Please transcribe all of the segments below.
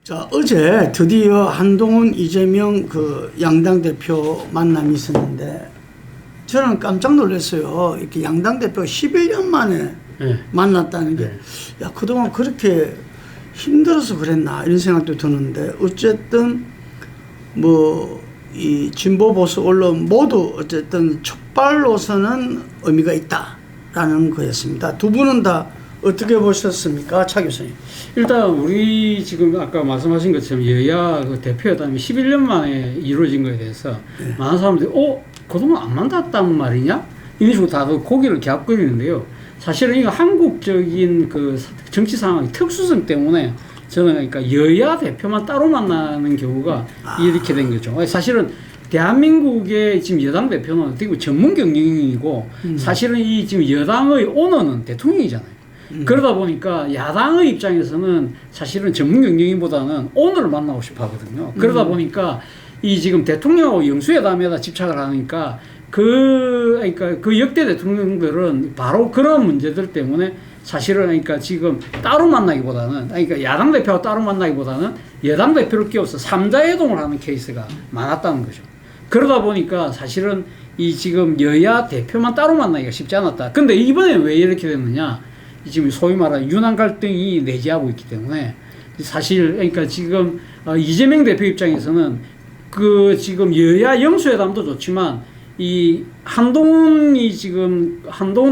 자, 어제 드디어 한동훈, 이재명 그 양당 대표 만남이 있었는데 저는 깜짝 놀랐어요. 이렇게 양당 대표가 11년 만에 만났다는 게, 야, 그동안 그렇게 힘들어서 그랬나 이런 생각도 드는데, 어쨌든 뭐 이 진보 보수 언론 모두 어쨌든 촉발로서는 의미가 있다라는 거였습니다. 두 분은 다 어떻게 보셨습니까, 차 교수님? 일단 우리 지금 아까 말씀하신 것처럼 여야 그 대표회담이 11년 만에 이루어진 거에 대해서 많은 사람들이 그동안 안 만났단 말이냐? 이런 식으로 다들 고개를 갸웃거리는데요. 사실은 이거 한국적인 그 정치 상황의 특수성 때문에 저는 그러니까 여야 대표만 따로 만나는 경우가 이렇게 된 거죠. 사실은 대한민국의 지금 여당 대표는 어떻게 보면 전문 경영인이고 사실은 이 지금 여당의 오너는 대통령이잖아요. 그러다 보니까 야당의 입장에서는 사실은 전문 경영인보다는 오너를 만나고 싶어 하거든요. 그러다 보니까 이 지금 대통령하고 영수회담에다 집착을 하니까 그러니까 그 역대 대통령들은 바로 그런 문제들 때문에 사실은 그러니까 지금 따로 만나기보다는, 그러니까 야당 대표와 따로 만나기보다는 여당 대표를 끼워서 3자 회동을 하는 케이스가 많았다는 거죠. 그러다 보니까 사실은 이 지금 여야 대표만 따로 만나기가 쉽지 않았다. 근데 이번에 왜 이렇게 됐느냐? 지금 소위 말하는 윤한 갈등이 내재하고 있기 때문에 사실 그러니까 지금 이재명 대표 입장에서는 그 지금 여야 영수회담도 좋지만 이 한동훈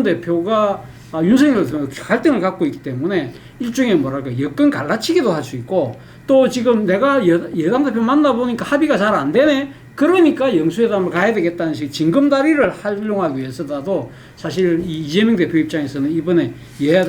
대표가 윤석열 갈등을 갖고 있기 때문에 일종의 뭐랄까 여권 갈라치기도 할 수 있고, 또 지금 내가 여당 대표 만나보니까 합의가 잘 안 되네, 그러니까 영수회담을 가야 되겠다는 식 징검다리를 활용하기 위해서라도 사실 이재명 대표 입장에서는 이번에 여야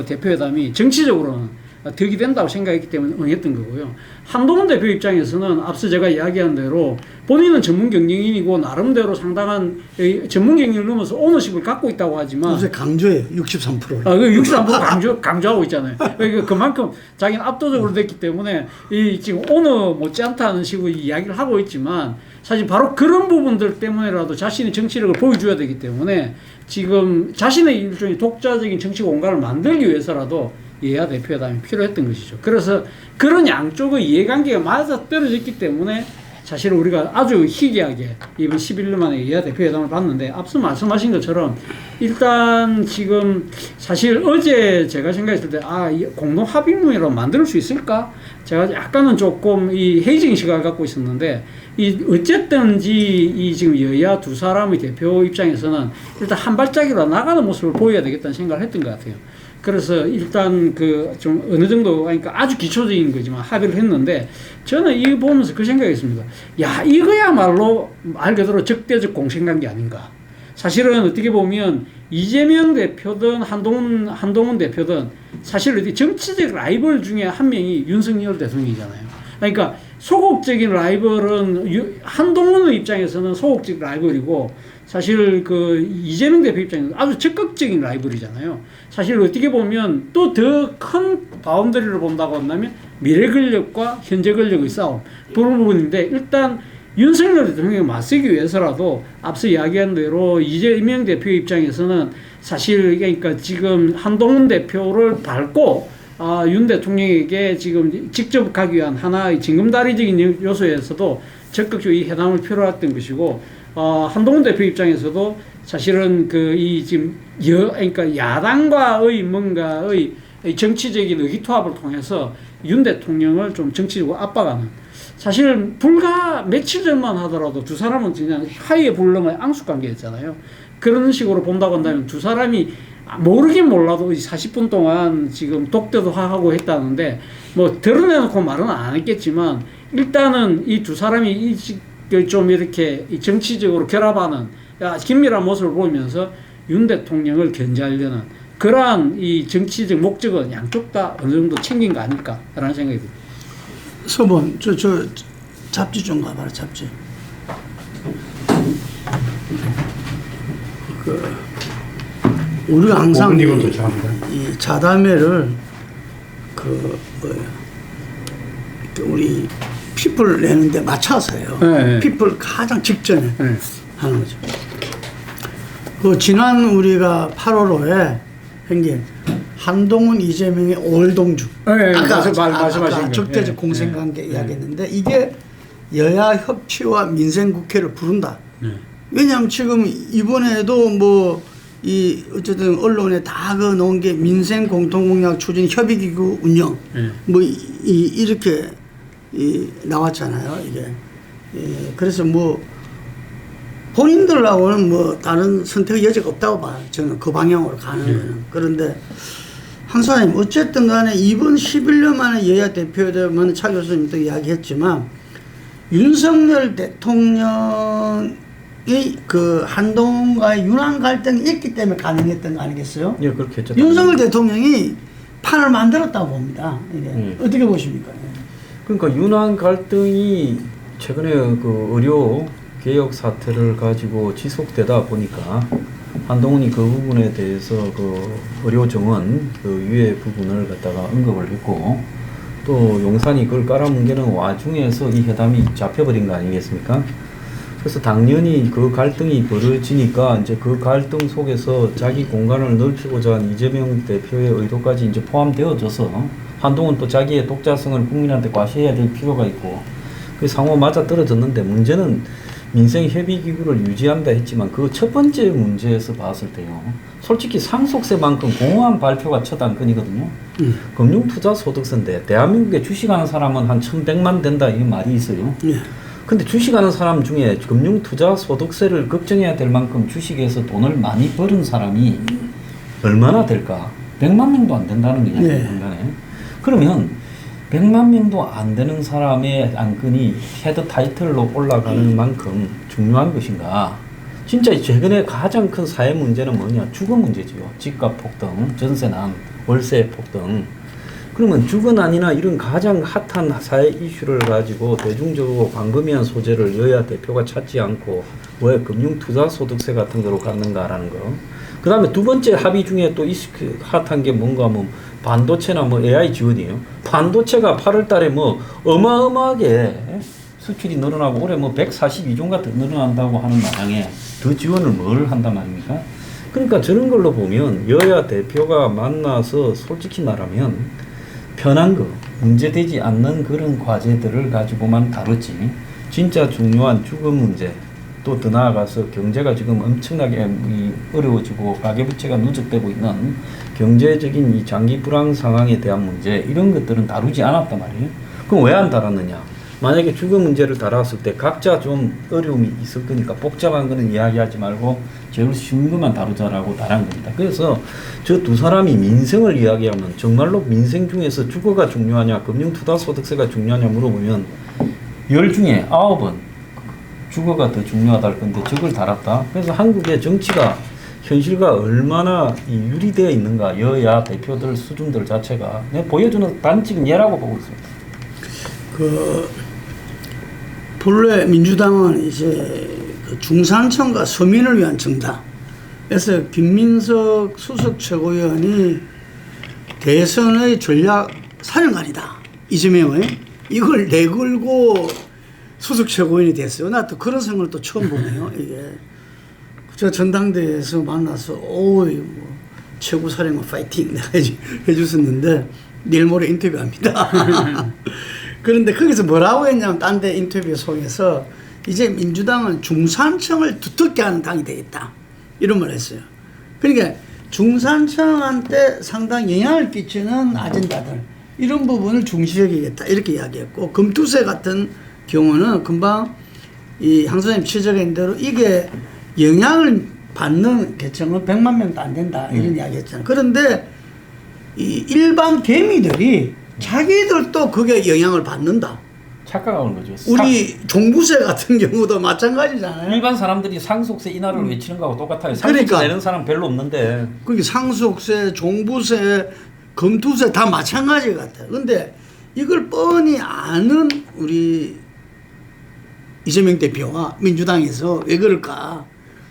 대표회담이 정치적으로는 득이 된다고 생각했기 때문에 응했던 거고요. 한동훈 대표 입장에서는 앞서 제가 이야기한 대로 본인은 전문 경영인이고 나름대로 상당한 전문 경영을 넘어서 오너십을 갖고 있다고 하지만 요새 강조해요. 63%를. 63% 강조하고 있잖아요. 그러니까 그만큼 자기는 압도적으로 됐기 때문에 이 지금 오너 못지않다는 식으로 이야기를 하고 있지만 사실 바로 그런 부분들 때문에라도 자신의 정치력을 보여줘야 되기 때문에 지금 자신의 일종의 독자적인 정치 공간을 만들기 위해서라도 여야 대표회담이 필요했던 것이죠. 그래서 그런 양쪽의 이해관계가 맞아떨어졌기 때문에 사실 우리가 아주 희귀하게 이번 11년 만에 여야 대표회담을 봤는데, 앞서 말씀하신 것처럼 일단 지금 사실 어제 제가 생각했을 때 공동 합의문이라고 만들 수 있을까? 제가 약간은 조금 이 회의적인 시각을 갖고 있었는데, 어쨌든지 이 지금 여야 두 사람의 대표 입장에서는 일단 한 발짝이라도 나가는 모습을 보여야 되겠다는 생각을 했던 것 같아요. 그래서 일단 그 좀 어느 정도, 그러니까 아주 기초적인 거지만 합의를 했는데, 저는 이거 보면서 그 생각했습니다. 야, 이거야말로 말 그대로 적대적 공생관계 아닌가. 사실은 어떻게 보면 이재명 대표든 한동훈 대표든 사실 정치적 라이벌 중에 한 명이 윤석열 대통령이잖아요. 그러니까 소극적인 라이벌은 한동훈의 입장에서는 소극적 라이벌이고, 사실 그 이재명 대표 입장에서는 아주 적극적인 라이벌이잖아요. 사실 어떻게 보면 또 더 큰 바운더리를 본다고 한다면 미래 권력과 현재 권력의 싸움, 그런 부분인데, 일단 윤석열 대통령에 맞서기 위해서라도 앞서 이야기한 대로 이재명 대표 입장에서는 사실 그러니까 지금 한동훈 대표를 밟고 윤 대통령에게 지금 직접 가기 위한 하나의 징검다리적인 요소에서도 적극적으로 이 회담을 필요했던 것이고, 한동훈 대표 입장에서도 사실은 지금 그러니까 야당과의 뭔가의 정치적인 의기투합을 통해서 윤 대통령을 좀 정치적으로 압박하는, 사실 불과 며칠 전만 하더라도 두 사람은 그냥 하이에 불능의 앙숙관계였잖아요. 그런 식으로 본다고 한다면 두 사람이 모르긴 몰라도 40분 동안 지금 독대도 하고 했다는데, 뭐 드러내놓고 말은 안 했겠지만 일단은 이 두 사람이 좀 이렇게 정치적으로 결합하는 긴밀한 모습을 보이면서 윤 대통령을 견제하려는 그러한 이 정치적 목적은 양쪽 다 어느 정도 챙긴 거 아닐까라는 생각이 듭니다. 서본, 저 잡지 좀 가봐라, 잡지. 우리가 항상 이 자담회를 우리 피플 내는데 맞춰서요. 네. 피플 가장 직전에 하는 거죠. 지난 우리가 8월 5에 행진 한동훈, 이재명의 올동주. 네, 아까 말씀하신 거. 적대적 네. 공생관계 네. 이야기했는데 이게 여야 협치와 민생국회를 부른다. 네. 왜냐하면 지금 이번에도 뭐 이 어쨌든 언론에 다 그 놓은 게 민생 공통공약 추진 협의기구 운영 네. 뭐 이렇게 나왔잖아요. 이게 그래서 뭐 본인들하고는 뭐 다른 선택의 여지가 없다고 봐요. 저는 그 방향으로 가는 거는. 그런데 항사님 어쨌든 간에 이번 11년 만에 여야 대표되면 차 교수님도 이야기했지만 윤석열 대통령이 그 한동훈과의 윤한 갈등이 있기 때문에 가능했던 거 아니겠어요? 예, 그렇게 했죠. 윤석열 대통령이 판을 만들었다고 봅니다. 이게 어떻게 보십니까? 그러니까 윤한 갈등이 최근에 그 의료 개혁 사태를 가지고 지속되다 보니까 한동훈이 그 부분에 대해서 그 의료 정원 그 유예 부분을 갖다가 언급을 했고 또 용산이 그걸 깔아뭉개는 와중에서 이 회담이 잡혀버린 거 아니겠습니까? 그래서 당연히 그 갈등이 벌어지니까 이제 그 갈등 속에서 자기 공간을 넓히고자 한 이재명 대표의 의도까지 이제 포함되어져서 한동훈 또 자기의 독자성을 국민한테 과시해야 될 필요가 있고 그 상호 맞아 떨어졌는데 문제는 민생협의기구를 유지한다 했지만 그 첫 번째 문제에서 봤을 때요. 솔직히 상속세만큼 공허한 발표가 첫 안건이거든요. 금융투자소득세인데 대한민국에 주식하는 사람은 한 1100만 된다 이 말이 있어요. 근데 주식하는 사람 중에 금융투자소득세를 걱정해야 될 만큼 주식에서 돈을 많이 버는 사람이 얼마나 될까? 100만 명도 안 된다는 거냐, 인간에. 그러면 100만 명도 안 되는 사람의 안건이 헤드 타이틀로 올라가는 만큼 중요한 것인가? 진짜 최근에 가장 큰 사회 문제는 뭐냐? 주거 문제지요. 집값 폭등, 전세난, 월세 폭등. 그러면 주거난이나 이런 가장 핫한 사회 이슈를 가지고 대중적으로 광범위한 소재를 여야 대표가 찾지 않고 왜 금융투자소득세 같은 거로 갔는가라는 거. 그 다음에 두 번째 합의 중에 또 핫한 게 뭔가 하면 반도체나 뭐 AI 지원이에요. 반도체가 8월 달에 뭐 어마어마하게 수출이 늘어나고 올해 뭐 142조가 더 늘어난다고 하는 마당에 더 지원을 뭘 한단 말입니까? 그러니까 저런 걸로 보면 여야 대표가 만나서 솔직히 말하면 편한 거, 문제되지 않는 그런 과제들을 가지고만 다뤘지 진짜 중요한 주거 문제 또 더 나아가서 경제가 지금 엄청나게 어려워지고 가계부채가 누적되고 있는 경제적인 이 장기 불황 상황에 대한 문제 이런 것들은 다루지 않았단 말이에요. 그럼 왜 안 다뤘느냐? 만약에 주거 문제를 다뤘을 때 각자 좀 어려움이 있을 거니까 복잡한 거는 이야기하지 말고 제일 쉬운 것만 다루자라고 다른 겁니다. 그래서 저 두 사람이 민생을 이야기하면 정말로 민생 중에서 주거가 중요하냐 금융투자소득세가 중요하냐 물어보면 10 중에 9은 주거가 더 중요하다 할 건데 저걸 달았다. 그래서 한국의 정치가 현실과 얼마나 유리되어 있는가 여야 대표들 수준들 자체가 내가 보여주는 단적인 예라고 보고 있습니다. 본래 민주당은 이제 그 중산층과 서민을 위한 정당. 그래서 김민석 수석 최고위원이 대선의 전략 사령관이다. 이재명의 이걸 내걸고 수석 최고위원이 됐어요. 나 또 그런 생각을 또 처음 보네요. 이게 저 전당대회에서 만나서 오이 뭐 최고 사령관 파이팅 해주셨는데 내일 모레 인터뷰합니다. 그런데 거기서 뭐라고 했냐면 딴 데 인터뷰 속에서 이제 민주당은 중산층을 두텁게 하는 당이 되겠다. 이런 말을 했어요. 그러니까 중산층한테 상당히 영향을 끼치는 아젠다들 이런 부분을 중시하겠다. 이렇게 이야기했고 금투세 같은 경우는 금방 이 양 선생님 지적한 대로 이게 영향을 받는 계층은 100만 명도 안 된다. 이런 이야기 했잖아요. 그런데 이 일반 개미들이 자기들도 그게 영향을 받는다. 착각하는 거죠. 우리 종부세 같은 경우도 마찬가지잖아요. 일반 사람들이 상속세 인하를 외치는 거하고 똑같아요. 상속세 그러니까. 내는 사람 별로 없는데. 그게 상속세, 종부세, 금투세 다 마찬가지 같아요. 근데 이걸 뻔히 아는 우리 이재명 대표와 민주당에서 왜 그럴까?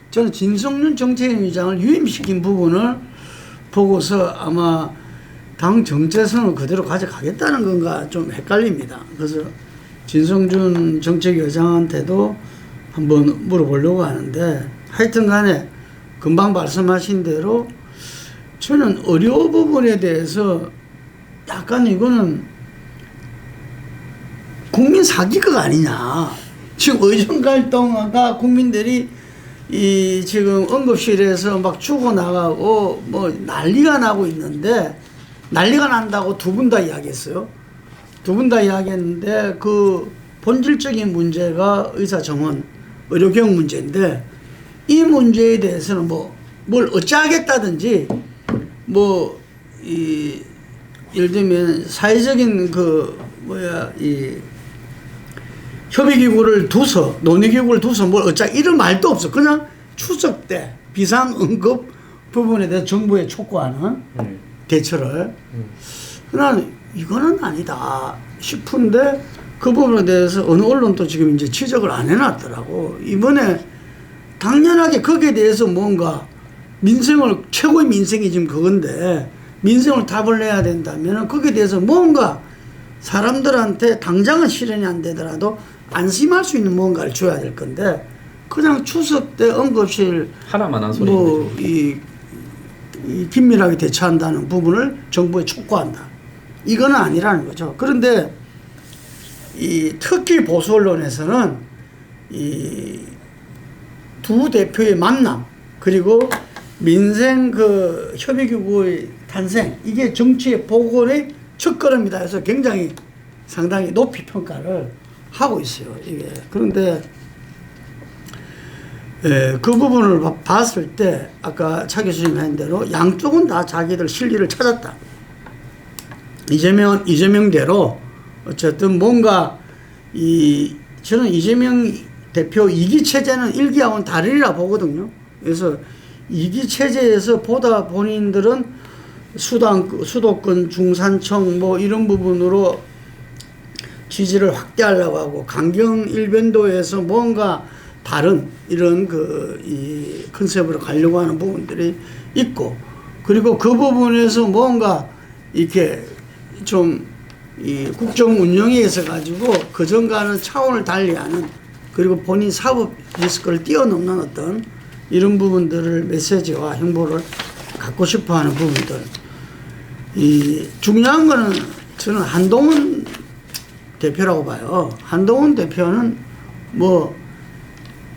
저는 진성윤 정책위원장을 유임시킨 부분을 보고서 아마 당 정체성을 그대로 가져가겠다는 건가 좀 헷갈립니다. 그래서 진성준 정책위원장한테도 한번 물어보려고 하는데 하여튼 간에 금방 말씀하신 대로 저는 의료 부분에 대해서 약간 이거는 국민 사기극 아니냐. 지금 의정 갈등가 국민들이 이 지금 응급실에서 막 죽어나가고 뭐 난리가 나고 있는데, 난리가 난다고 두 분 다 이야기했어요. 두 분 다 이야기했는데 그 본질적인 문제가 의사 정원, 의료경 문제인데, 이 문제에 대해서는 뭘 어찌하겠다든지 예를 들면 사회적인 이 협의기구를 두서, 논의기구를 두서 뭘 어쩌 이런 말도 없어. 그냥 추석 때 비상응급 부분에 대해서 정부에 촉구하는 대처를. 그러나 이거는 아니다 싶은데 그 부분에 대해서 어느 언론도 지금 이제 지적을 안 해놨더라고. 이번에 당연하게 거기에 대해서 뭔가 최고의 민생이 지금 그건데, 민생을 답을 내야 된다면 거기에 대해서 뭔가 사람들한테 당장은 실현이 안 되더라도 안심할 수 있는 뭔가를 줘야 될 건데, 그냥 추석 때 응급실 하나만 한 소리인데 이 긴밀하게 대처한다는 부분을 정부에 촉구한다, 이거는 아니라는 거죠. 그런데 특히 보수 언론에서는 이 두 대표의 만남, 그리고 민생 협의기구의 탄생, 이게 정치의 복원의 첫걸음이다 해서 굉장히 상당히 높이 평가를 하고 있어요. 이게. 그런데 그 부분을 봤을 때 아까 차 교수님이 한 대로 양쪽은 다 자기들 실리를 찾았다. 이재명대로 어쨌든 뭔가 저는 이재명 대표 2기 체제는 1기하고는 다르리라 보거든요. 그래서 2기 체제에서 보다 본인들은 수도권 중산층 이런 부분으로 지지를 확대하려고 하고, 강경 일변도에서 뭔가 다른 이런 이 컨셉으로 가려고 하는 부분들이 있고, 그리고 그 부분에서 뭔가 이렇게 좀 이 국정 운영에 있어 가지고 그전과는 차원을 달리하는, 그리고 본인 사법 리스크를 뛰어넘는 어떤 이런 부분들을 메시지와 행보를 갖고 싶어 하는 부분들. 중요한 거는 저는 한동훈 대표라고 봐요. 한동훈 대표는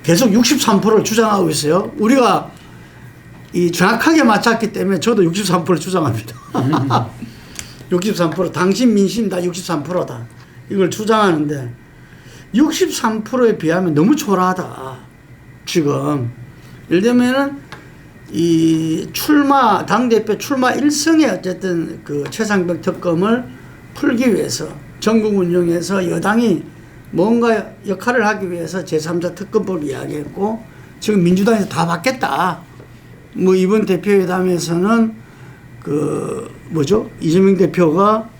계속 63%를 주장하고 있어요. 우리가 정확하게 맞췄기 때문에 저도 63%를 주장합니다. 63%, 당신 민심 다 63%다. 이걸 주장하는데 63%에 비하면 너무 초라하다. 지금. 예를 들면은 당대표 출마 1승에 어쨌든 최상병 특검을 풀기 위해서, 전국 운영에서 여당이 뭔가 역할을 하기 위해서 제3자 특검법을 이야기했고, 지금 민주당에서 다 받겠다. 이번 대표회담에서는 이재명 대표가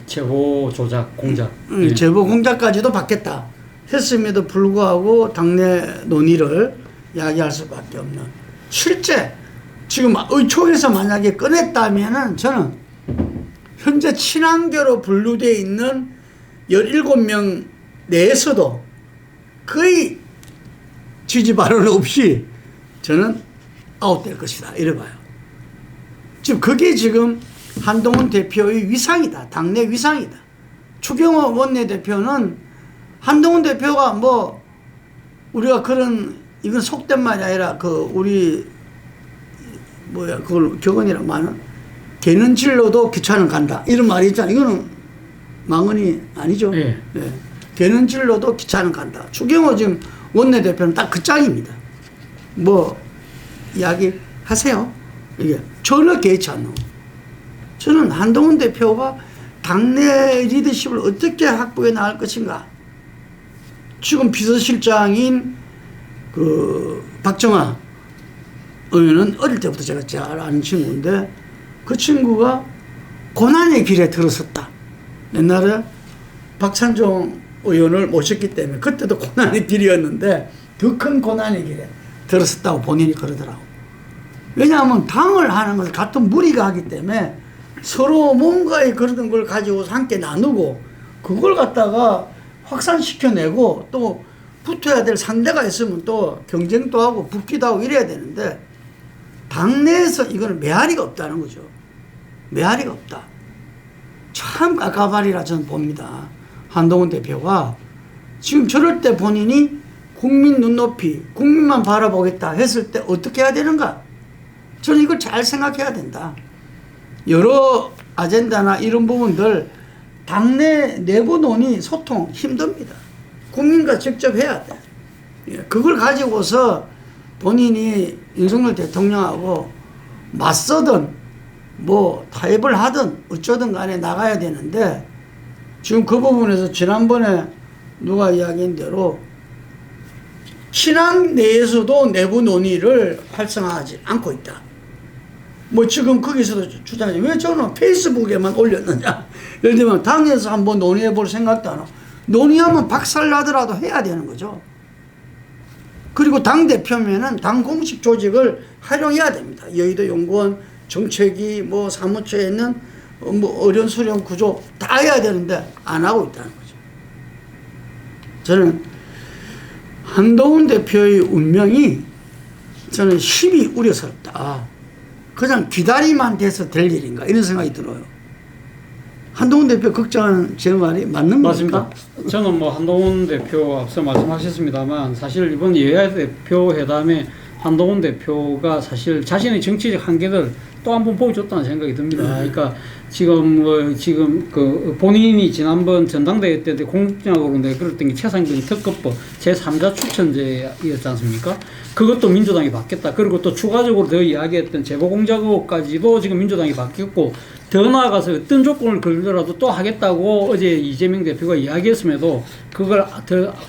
제보 조작 공작, 제보 공작까지도 받겠다 했음에도 불구하고 당내 논의를 야기할 수밖에 없는, 실제 지금 의총에서 만약에 꺼냈다면은 저는 현재 친한교로 분류되어 있는 17명 내에서도 거의 지지 발언 없이 저는 아웃될 것이다, 이래 봐요. 지금 그게 지금 한동훈 대표의 위상이다. 당내 위상이다. 추경호 원내대표는 한동훈 대표가 우리가 이건 속된 말이 아니라 그걸 격언이라고 말하는, 개는 질러도 귀찮은 간다, 이런 말이 있잖아요. 이거는 망언이 아니죠. 네. 네. 개는 질러도 귀찮은 간다. 추경호 지금 원내대표는 딱 그 짝입니다. 이야기 하세요. 이게 전혀 개의치 않는. 저는 한동훈 대표가 당내 리더십을 어떻게 확보해 나갈 것인가. 지금 비서실장인 박정아 의원은 어릴 때부터 제가 잘 아는 친구인데, 그 친구가 고난의 길에 들어섰다. 옛날에 박찬종 의원을 모셨기 때문에 그때도 고난의 길이었는데 더 큰 고난의 길에 들어섰다고 본인이 그러더라고. 왜냐하면 당을 하는 것을 같은 무리가 하기 때문에 서로 뭔가의 그런 걸 가지고 함께 나누고, 그걸 갖다가 확산시켜내고, 또 붙어야 될 상대가 있으면 또 경쟁도 하고 붙기도 하고 이래야 되는데, 당내에서 이거는 메아리가 없다는 거죠. 메아리가 없다. 참 깝깝하리라 저는 봅니다. 한동훈 대표가 지금 저럴 때 본인이 국민 눈높이, 국민만 바라보겠다 했을 때 어떻게 해야 되는가? 저는 이걸 잘 생각해야 된다. 여러 아젠다나 이런 부분들 당내 내부 논의 소통 힘듭니다. 국민과 직접 해야 돼. 그걸 가지고서 본인이 윤석열 대통령하고 맞서든 뭐 타협을 하든 어쩌든 간에 나가야 되는데 지금 그 부분에서 지난번에 누가 이야기한 대로 친한 내에서도 내부 논의를 활성화하지 않고 있다. 뭐 지금 거기서도 주장하지. 왜 저는 페이스북에만 올렸느냐. 예를 들면 당에서 한번 논의해 볼 생각도 안 하고 논의하면 박살나더라도 해야 되는 거죠. 그리고 당대표면은 당 공식 조직을 활용해야 됩니다. 여의도 연구원, 정책위, 뭐 사무처에 있는 뭐 어려운 수령 구조 다 해야 되는데 안 하고 있다는 거죠. 저는 한동훈 대표의 운명이 저는 심히 우려스럽다. 그냥 기다리만 돼서 될 일인가 이런 생각이 들어요. 한동훈 대표 걱정하는 제 말이 맞는 맞습니다. 겁니까? 저는 뭐 한동훈 대표 앞서 말씀하셨습니다만 사실 이번 여야 대표 회담에 한동훈 대표가 사실 자신의 정치적 한계를 또 한 번 보여줬다는 생각이 듭니다. 그러니까 지금 그 본인이 지난번 전당대회 때 공약으로 내걸었던 게 최상병 특검법 제3자 추천제였지 않습니까? 그것도 민주당이 받겠다. 그리고 또 추가적으로 더 이야기했던 제보공작업까지도 지금 민주당이 받겠고 더 나아가서 어떤 조건을 걸더라도 또 하겠다고 어제 이재명 대표가 이야기했음에도 그걸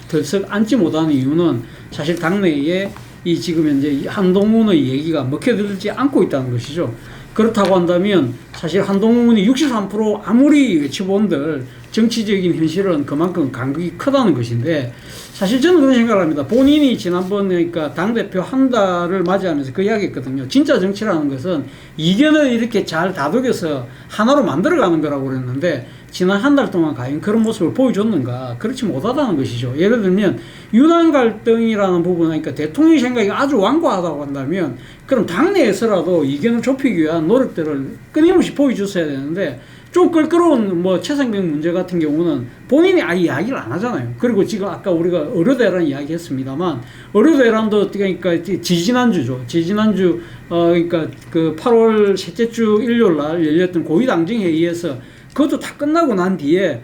덜썩 안지 못하는 이유는 사실 당내에 이 지금 현재 한동훈의 얘기가 먹혀들지 않고 있다는 것이죠. 그렇다고 한다면 사실 한동훈이 63% 아무리 외치본들 정치적인 현실은 그만큼 간극이 크다는 것인데 사실 저는 그런 생각을 합니다. 본인이 지난번 그러니까 당대표 한 달을 맞이하면서 그 이야기 했거든요. 진짜 정치라는 것은 이견을 이렇게 잘 다독여서 하나로 만들어가는 거라고 그랬는데 지난 한 달 동안 과연 그런 모습을 보여줬는가? 그렇지 못하다는 것이죠. 예를 들면 유난 갈등이라는 부분, 그러니까 대통령의 생각이 아주 완고하다고 한다면 그럼 당내에서라도 이견을 좁히기 위한 노력들을 끊임없이 보여줬어야 되는데 좀 껄끄러운 뭐 최상병 문제 같은 경우는 본인이 아예 이야기를 안 하잖아요. 그리고 지금 아까 우리가 의료대란 이야기 했습니다만 의료대란도 그러니까 지지난주죠. 지지난주 그러니까 그 8월 셋째 주 일요일 날 열렸던 고위당정회의에서 그것도 다 끝나고 난 뒤에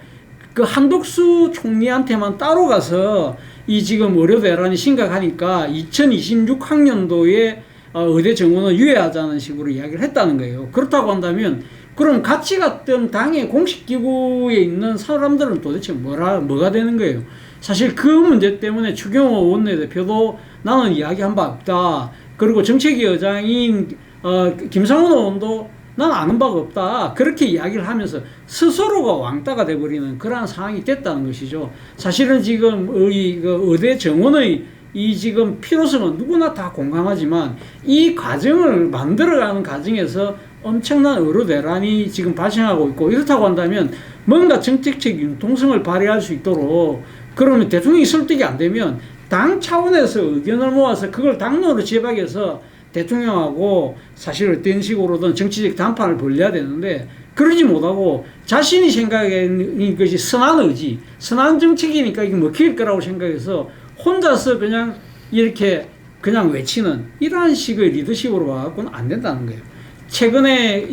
그 한독수 총리한테만 따로 가서 이 지금 의료대란이 심각하니까 2026학년도에 의대 정원을 유예하자는 식으로 이야기를 했다는 거예요. 그렇다고 한다면 그럼 같이 갔던 당의 공식기구에 있는 사람들은 도대체 뭐가 되는 거예요? 사실 그 문제 때문에 추경호 원내대표도 나는 이야기한 바 없다. 그리고 정책위 의장인 김상훈 의원도 난 아는 바가 없다. 그렇게 이야기를 하면서 스스로가 왕따가 돼버리는 그러한 상황이 됐다는 것이죠. 사실은 지금 의대 정원의 이 지금 필요성은 누구나 다 공감하지만 이 과정을 만들어가는 과정에서 엄청난 의료대란이 지금 발생하고 있고 이렇다고 한다면 뭔가 정책적 융통성을 발휘할 수 있도록 그러면 대통령이 설득이 안 되면 당 차원에서 의견을 모아서 그걸 당론으로 제박해서 대통령하고 사실 어떤 식으로든 정치적 단판을 벌려야 되는데 그러지 못하고 자신이 생각하는 것이 선한 의지, 선한 정책이니까 이게 먹힐 거라고 생각해서 혼자서 그냥 이렇게 그냥 외치는 이러한 식의 리더십으로 와갖고는 안 된다는 거예요. 최근에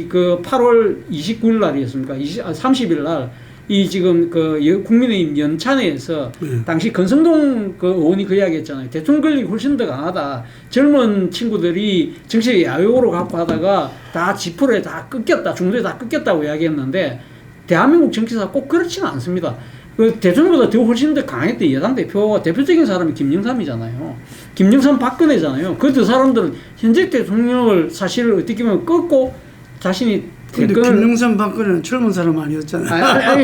그 8월 29일 날이었습니까? 30일 날 이 지금 그 국민의힘 연찬회에서 당시 건성동 그 의원이 그 이야기 했잖아요. 대통령 권력이 훨씬 더 강하다. 젊은 친구들이 정치적 야욕으로 갖고 하다가 다 지푸레 다 끊겼다. 중도에 다 끊겼다고 이야기했는데 대한민국 정치사 꼭 그렇지는 않습니다. 그 대통령보다 더 훨씬 더 강했던 여당 대표가 대표적인 사람이 김영삼이잖아요. 김영삼 박근혜잖아요. 그 두 사람들은 현재 대통령을 사실 어떻게 보면 꺾고 자신이 근데 김영삼 박근혜는 젊은 사람 아니었잖아요.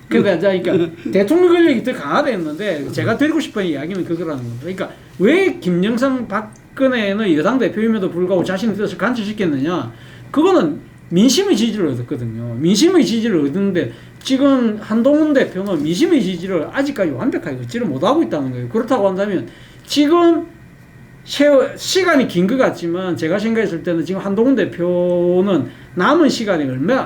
그러니까 대통령 권력이 더 강화됐는데 제가 드리고 싶은 이야기는 그거라는 겁니다. 그러니까 왜 김영삼 박근혜는 여당 대표임에도 불구하고 자신의 뜻을 간철시켰느냐? 그거는 민심의 지지를 얻었거든요. 민심의 지지를 얻는데 지금 한동훈 대표는 민심의 지지를 아직까지 완벽하게 얻지를 못하고 있다는 거예요. 그렇다고 한다면 지금 시간이 긴 것 같지만 제가 생각했을 때는 지금 한동훈 대표는 남은 시간이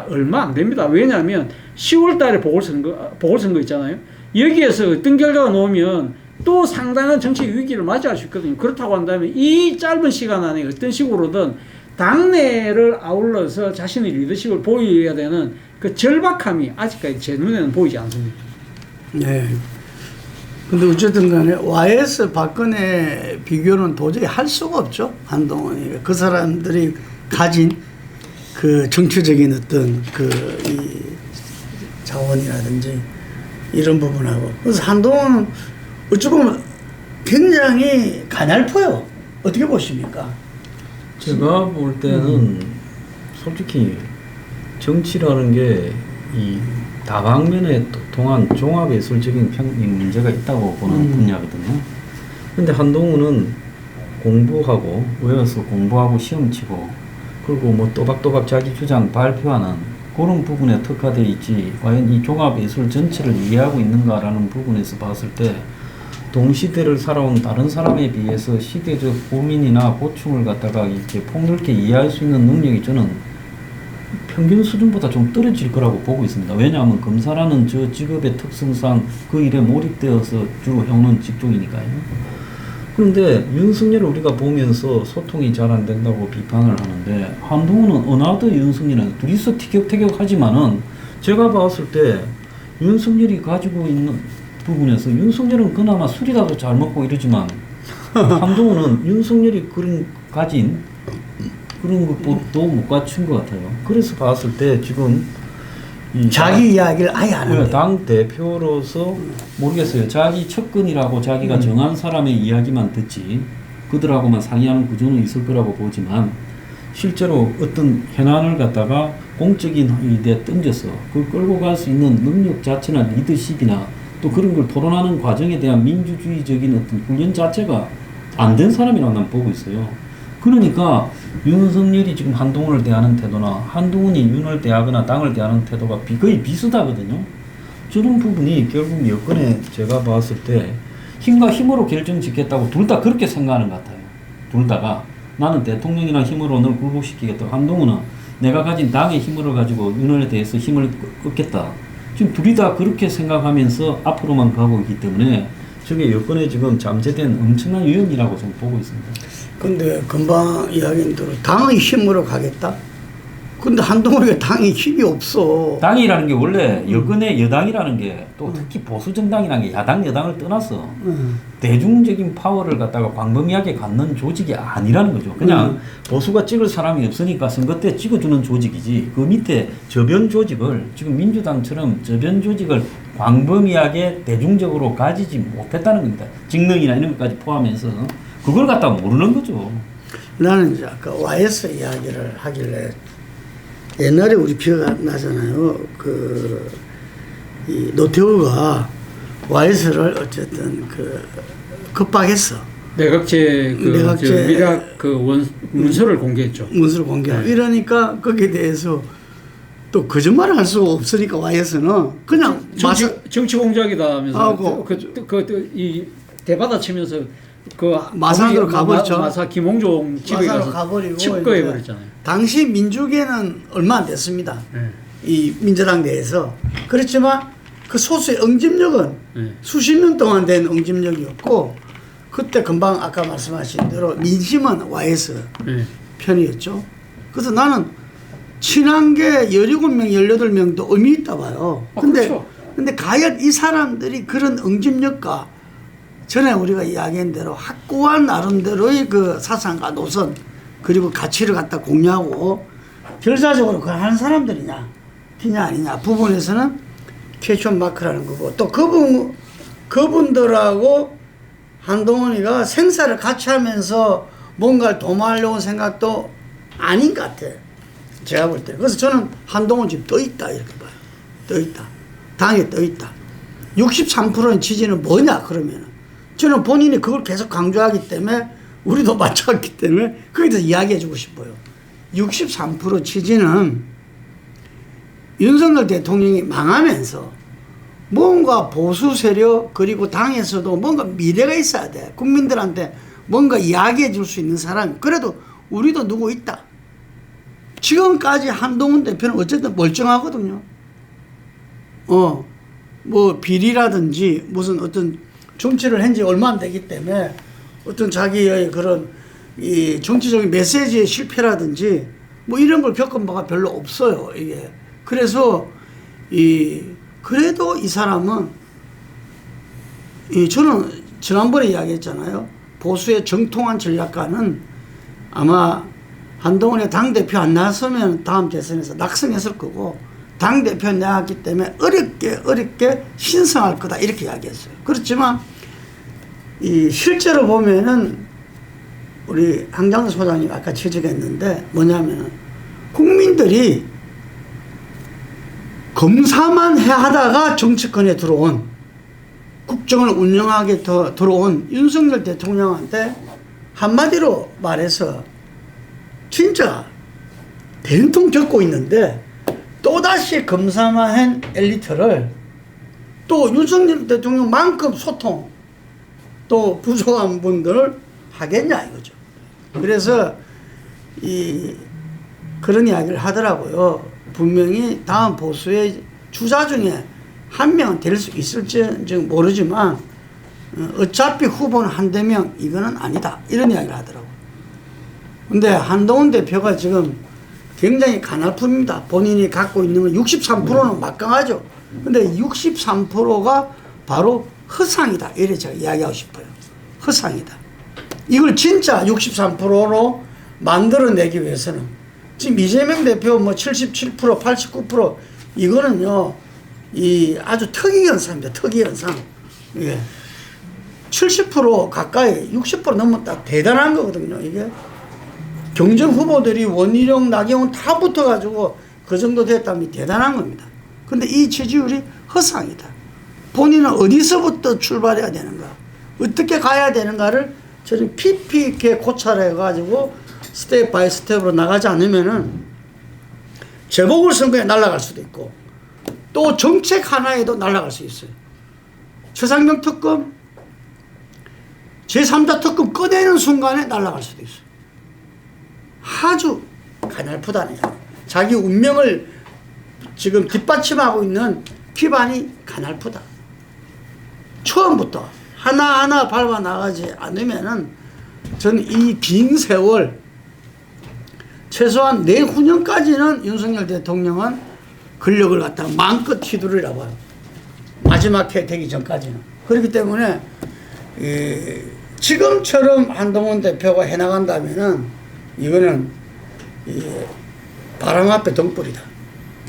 얼마 안 됩니다. 왜냐하면 10월 달에 보궐선거 있잖아요. 여기에서 어떤 결과가 나오면 또 상당한 정치 위기를 맞이할 수 있거든요. 그렇다고 한다면 이 짧은 시간 안에 어떤 식으로든 당내를 아울러서 자신의 리더십을 보여야 되는 그 절박함이 아직까지 제 눈에는 보이지 않습니다. 네. 근데 어쨌든 간에 YS 박근혜 비교는 도저히 할 수가 없죠. 한동훈이. 그 사람들이 가진 그 정치적인 어떤 이 자원이라든지 이런 부분하고. 그래서 한동훈은 어찌 보면 굉장히 가냘퍼요. 어떻게 보십니까? 제가 볼 때는 솔직히 정치라는 게 이 다방면에 통한 종합예술적인 문제가 있다고 보는 분야거든요. 근데 한동훈은 공부하고 외워서 공부하고 시험 치고 그리고 뭐 또박또박 자기 주장 발표하는 그런 부분에 특화되어 있지 과연 이 종합예술 전체를 이해하고 있는가라는 부분에서 봤을 때 동시대를 살아온 다른 사람에 비해서 시대적 고민이나 고충을 갖다가 이렇게 폭넓게 이해할 수 있는 능력이 저는 평균 수준보다 좀 떨어질 거라고 보고 있습니다. 왜냐하면 검사라는 저 직업의 특성상 그 일에 몰입되어서 주로 해오는 직종이니까요. 그런데 윤석열을 우리가 보면서 소통이 잘 안 된다고 비판을 하는데 한동훈은 어나더 윤석열은 둘이서 티격태격하지만은 제가 봤을 때 윤석열이 가지고 있는 부분에서 윤석열은 그나마 술이라도 잘 먹고 이러지만 한동훈은 윤석열이 가진 그런 것도 못 갖춘 것 같아요. 그래서 봤을 때 지금 자기 이야기를 아예 안 해요. 당 대표로서 모르겠어요. 자기 측근이라고 자기가 정한 사람의 이야기만 듣지 그들하고만 상의하는 구조는 있을 거라고 보지만 실제로 어떤 현안을 갖다가 공적인 회의에 던져서 그걸 끌고 갈 수 있는 능력 자체나 리더십이나 또 그런 걸 토론하는 과정에 대한 민주주의적인 어떤 훈련 자체가 안 된 사람이라고 난 보고 있어요. 그러니까 윤석열이 지금 한동훈을 대하는 태도나 한동훈이 윤을 대하거나 당을 대하는 태도가 거의 비슷하거든요. 저런 부분이 결국 여건에 제가 봤을 때 힘과 힘으로 결정 짓겠다고 둘 다 그렇게 생각하는 것 같아요. 둘 다가 나는 대통령이나 힘으로 널 굴복시키겠다. 한동훈은 내가 가진 당의 힘으로 가지고 윤을 대해서 힘을 끊겠다. 지금 둘이 다 그렇게 생각하면서 앞으로만 가고 있기 때문에 저게 여건에 지금 잠재된 엄청난 위험이라고 저는 보고 있습니다. 근데 금방 이야기한 대로 당의 힘으로 가겠다? 근데 한동훈이가 당의 힘이 없어. 당이라는 게 원래 여건의 여당이라는 게 또 특히 보수 정당이라는 게 야당 여당을 떠나서 대중적인 파워를 갖다가 광범위하게 갖는 조직이 아니라는 거죠. 그냥 보수가 찍을 사람이 없으니까 선거 때 찍어주는 조직이지 그 밑에 저변 조직을 지금 민주당처럼 저변 조직을 광범위하게 대중적으로 가지지 못했다는 겁니다. 직능이나 이런 것까지 포함해서 그걸 갖다 모르는 거죠. 나는 이제 아까 YS 이야기를 하길래 옛날에 우리 기억나잖아요. 이 노태우가 YS를 어쨌든 급박했어. 내각제 미락 문서를 공개했죠. 문서를 공개하고 이러니까 거기에 대해서 또 거짓말을 할 수가 없으니까 YS는 그냥 정치 공작이다 하면서 이 대받아 치면서 마산으로 가버렸죠. 마산 김홍종 집에 가서 칩거해 버렸잖아요. 당시 민주계는 얼마 안 됐습니다. 이 민주당 내에서. 그렇지만 그 소수의 응집력은 수십 년 동안 된 응집력이었고 그때 금방 아까 말씀하신 대로 민심은 YS 편이었죠. 그래서 나는 친한계 17명, 18명도 의미 있다 봐요. 그렇죠. 근데 과연 이 사람들이 그런 응집력과 전에 우리가 이야기한 대로 확고한 나름대로의 그 사상과 노선 그리고 가치를 갖다 공유하고 결사적으로 그걸 하는 사람들이냐 아니냐 부분에서는 퀘스천 마크라는 거고 또 그분들하고 한동훈이가 생사를 같이 하면서 뭔가를 도모하려고 생각도 아닌 것 같아. 제가 볼 때. 그래서 저는 한동훈 지금 떠 있다 이렇게 봐요. 떠 있다. 당에 떠 있다. 63%의 지지는 뭐냐 그러면은 저는 본인이 그걸 계속 강조하기 때문에 우리도 맞춰왔기 때문에 거기에 대해서 이야기해 주고 싶어요. 63% 지지는 윤석열 대통령이 망하면서 뭔가 보수 세력 그리고 당에서도 뭔가 미래가 있어야 돼. 국민들한테 뭔가 이야기해 줄 수 있는 사람, 그래도 우리도 누구 있다. 지금까지 한동훈 대표는 어쨌든 멀쩡하거든요. 뭐 비리라든지 무슨 어떤 정치를 한 지 얼마 안 되기 때문에 어떤 자기의 그런 이 정치적인 메시지의 실패라든지 뭐 이런 걸 겪은 바가 별로 없어요, 이게. 그래서 그래도 이 사람은 저는 지난번에 이야기했잖아요. 보수의 정통한 전략가는 아마 한동훈의 당대표 안 나섰으면 다음 대선에서 낙선했을 거고, 당대표 나왔기 때문에 어렵게 신성할 거다, 이렇게 이야기했어요. 그렇지만 실제로 보면은 우리 한장수 소장님 아까 지적했는데 뭐냐면은 국민들이 검사만 하다가 정치권에 들어온, 국정을 운영하게 들어온 윤석열 대통령한테 한마디로 말해서 진짜 된통 겪고 있는데, 또다시 검사만 한 엘리트를 또 윤석열 대통령만큼 소통 또 부족한 분들을 하겠냐 이거죠. 그래서 그런 이야기를 하더라고요. 분명히 다음 보수의 주자 중에 한 명은 될 수 있을지 모르지만 어차피 후보는 한두 명 이거는 아니다, 이런 이야기를 하더라고요. 근데 한동훈 대표가 지금 굉장히 가냘픕니다. 본인이 갖고 있는 건 63%는 막강하죠. 근데 63%가 바로 허상이다, 이래 제가 이야기하고 싶어요. 허상이다. 이걸 진짜 63%로 만들어내기 위해서는 지금 이재명 대표 뭐 77%, 89% 이거는요, 아주 특이 현상입니다. 특이 현상. 예. 70% 가까이 60% 넘었다. 대단한 거거든요, 이게. 경쟁 후보들이 원희룡, 나경원 다 붙어가지고 그 정도 됐다면 대단한 겁니다. 근데 이 지지율이 허상이다. 본인은 어디서부터 출발해야 되는가, 어떻게 가야 되는가를 저는 깊이 있게 고찰해가지고 스텝 바이 스텝으로 나가지 않으면은 재보궐선거에 날아갈 수도 있고 또 정책 하나에도 날아갈 수 있어요. 최상병 특검, 제3자 특검 꺼내는 순간에 날아갈 수도 있어요. 아주 가냘프다는 거. 자기 운명을 지금 뒷받침하고 있는 기반이 가냘프다. 처음부터 하나하나 밟아 나가지 않으면은 저는 이 긴 세월, 최소한 내후년까지는 윤석열 대통령은 권력을 갖다가 마음껏 휘두르라 봐요. 마지막 해 되기 전까지는. 그렇기 때문에 지금처럼 한동훈 대표가 해나간다면은 이거는 바람 앞에 등불이다,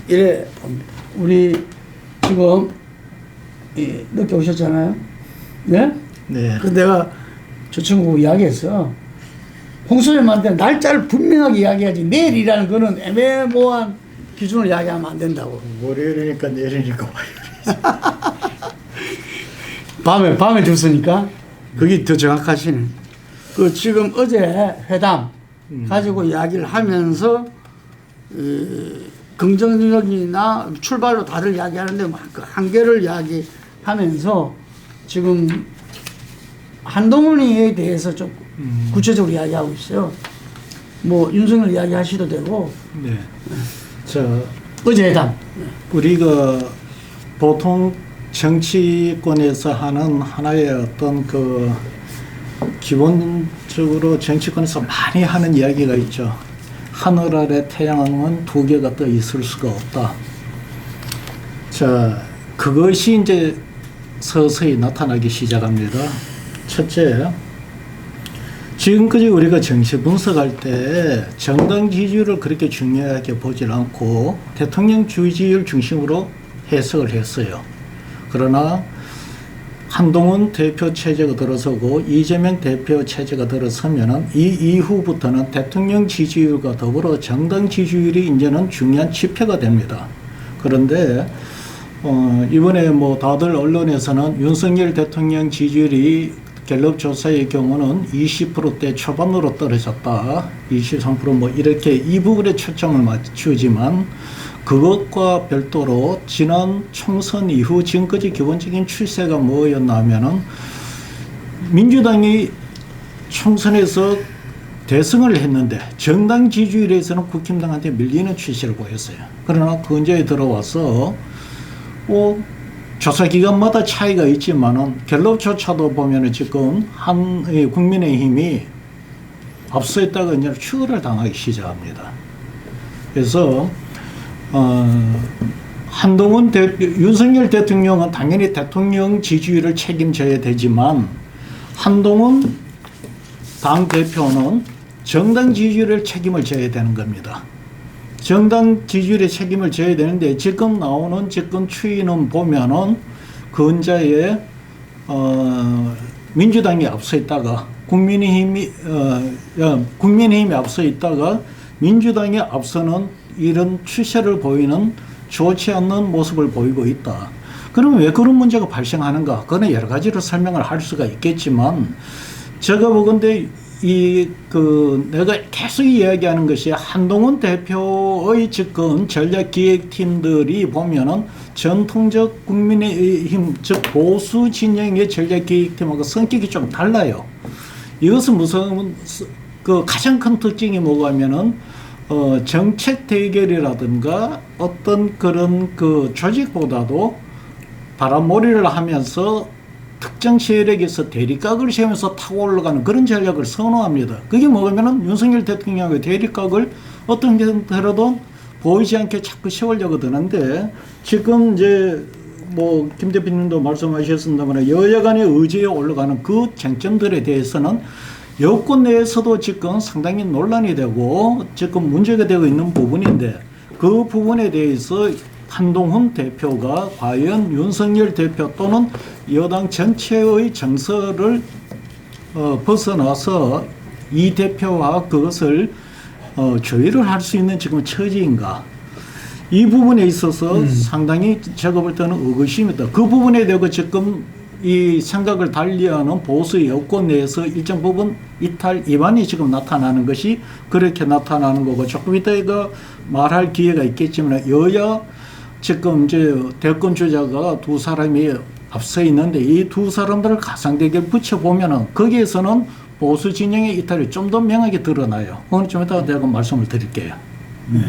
이래 봅니다. 우리 지금 늦게 오셨잖아요. 네? 네. 그 내가 저 친구 이야기했어. 홍수님한테 날짜를 분명하게 이야기하지, 내일이라는 거는 애매모호한 기준을 이야기하면 안 된다고. 월요일이니까 내일이니까 화요일. 밤에 줬으니까 그게 더 정확하시네. 그 지금 어제 회담 가지고 이야기를 하면서 긍정적이나 출발로 다들 이야기하는데 그 한계를 이야기하면서 지금 한동훈에 대해서 좀 구체적으로 이야기하고 있어요. 뭐 윤석열 이야기하셔도 되고. 네. 어제 회담. 우리가 보통 정치권에서 하는 하나의 어떤 그 기본적으로 정치권에서 많이 하는 이야기가 있죠. 하늘 아래 태양은 두 개가 떠 있을 수가 없다. 그것이 이제 서서히 나타나기 시작합니다. 첫째, 지금까지 우리가 정치 분석할 때 정당 지지율을 그렇게 중요하게 보질 않고 대통령 지지율 중심으로 해석을 했어요. 그러나 한동훈 대표 체제가 들어서고 이재명 대표 체제가 들어서면은 이 이후부터는 대통령 지지율과 더불어 정당 지지율이 이제는 중요한 지표가 됩니다. 그런데 이번에 뭐 다들 언론에서는 윤석열 대통령 지지율이 갤럽 조사의 경우는 20%대 초반으로 떨어졌다, 23% 뭐 이렇게 이 부분에 초점을 맞추지만, 그것과 별도로 지난 총선 이후 지금까지 기본적인 추세가 뭐였나 하면은 민주당이 총선에서 대승을 했는데 정당 지지율에서는 국힘당한테 밀리는趋勢를 보였어요. 그러나 근저에 들어와서 조사 기간마다 차이가 있지만은 갤럽조차도 보면은 지금 국민의힘이 앞서 있다가 이제 추월을 당하기 시작합니다. 그래서 윤석열 대통령은 당연히 대통령 지지율을 책임져야 되지만 한동훈 당 대표는 정당 지지율을 책임을 져야 되는 겁니다. 정당 지지율의 책임을 져야 되는데 지금 나오는 집권 추이는 보면은 근자에 민주당이 앞서 있다가 국민의힘이 앞서 있다가 민주당이 앞서는 이런 추세를 보이는 좋지 않는 모습을 보이고 있다. 그러면 왜 그런 문제가 발생하는가? 그거는 여러 가지로 설명을 할 수가 있겠지만 제가 보건대 내가 계속 이야기하는 것이 한동훈 대표의 집권 전략기획팀들이 보면은 전통적 국민의힘 즉 보수 진영의 전략기획팀하고 성격이 좀 달라요. 이것은 무슨 가장 큰 특징이 뭐냐면은 정책 대결이라든가 어떤 그런 조직보다도 바람몰이를 하면서 특정 세력에서 대립각을 세우면서 타고 올라가는 그런 전략을 선호합니다. 그게 뭐냐면은 윤석열 대통령의 대립각을 어떤 게더라도 보이지 않게 자꾸 세우려고 드는데 지금 이제 김 대표님도 말씀하셨습니다만 여야 간의 의제에 올라가는 그 쟁점들에 대해서는 여권 내에서도 지금 상당히 논란이 되고 지금 문제가 되고 있는 부분인데 그 부분에 대해서 한동훈 대표가 과연 윤석열 대표 또는 여당 전체의 정서를 벗어나서 이 대표와 그것을 조율을 할 수 있는 지금 처지인가? 이 부분에 있어서 상당히 제가 볼 때는 의구심이다. 그 부분에 대해서 지금 이 생각을 달리하는 보수 여권 내에서 일정 부분 이탈 이반이 지금 나타나는 것이 그렇게 나타나는 거고 조금 이따 말할 기회가 있겠지만 여야 지금 이제 대권 주자가 두 사람이 앞서 있는데 이 두 사람들을 가상대결 붙여보면은 거기에서는 보수 진영의 이탈이 좀 더 명하게 드러나요. 오늘 좀 이따가 제가 말씀을 드릴게요. 네.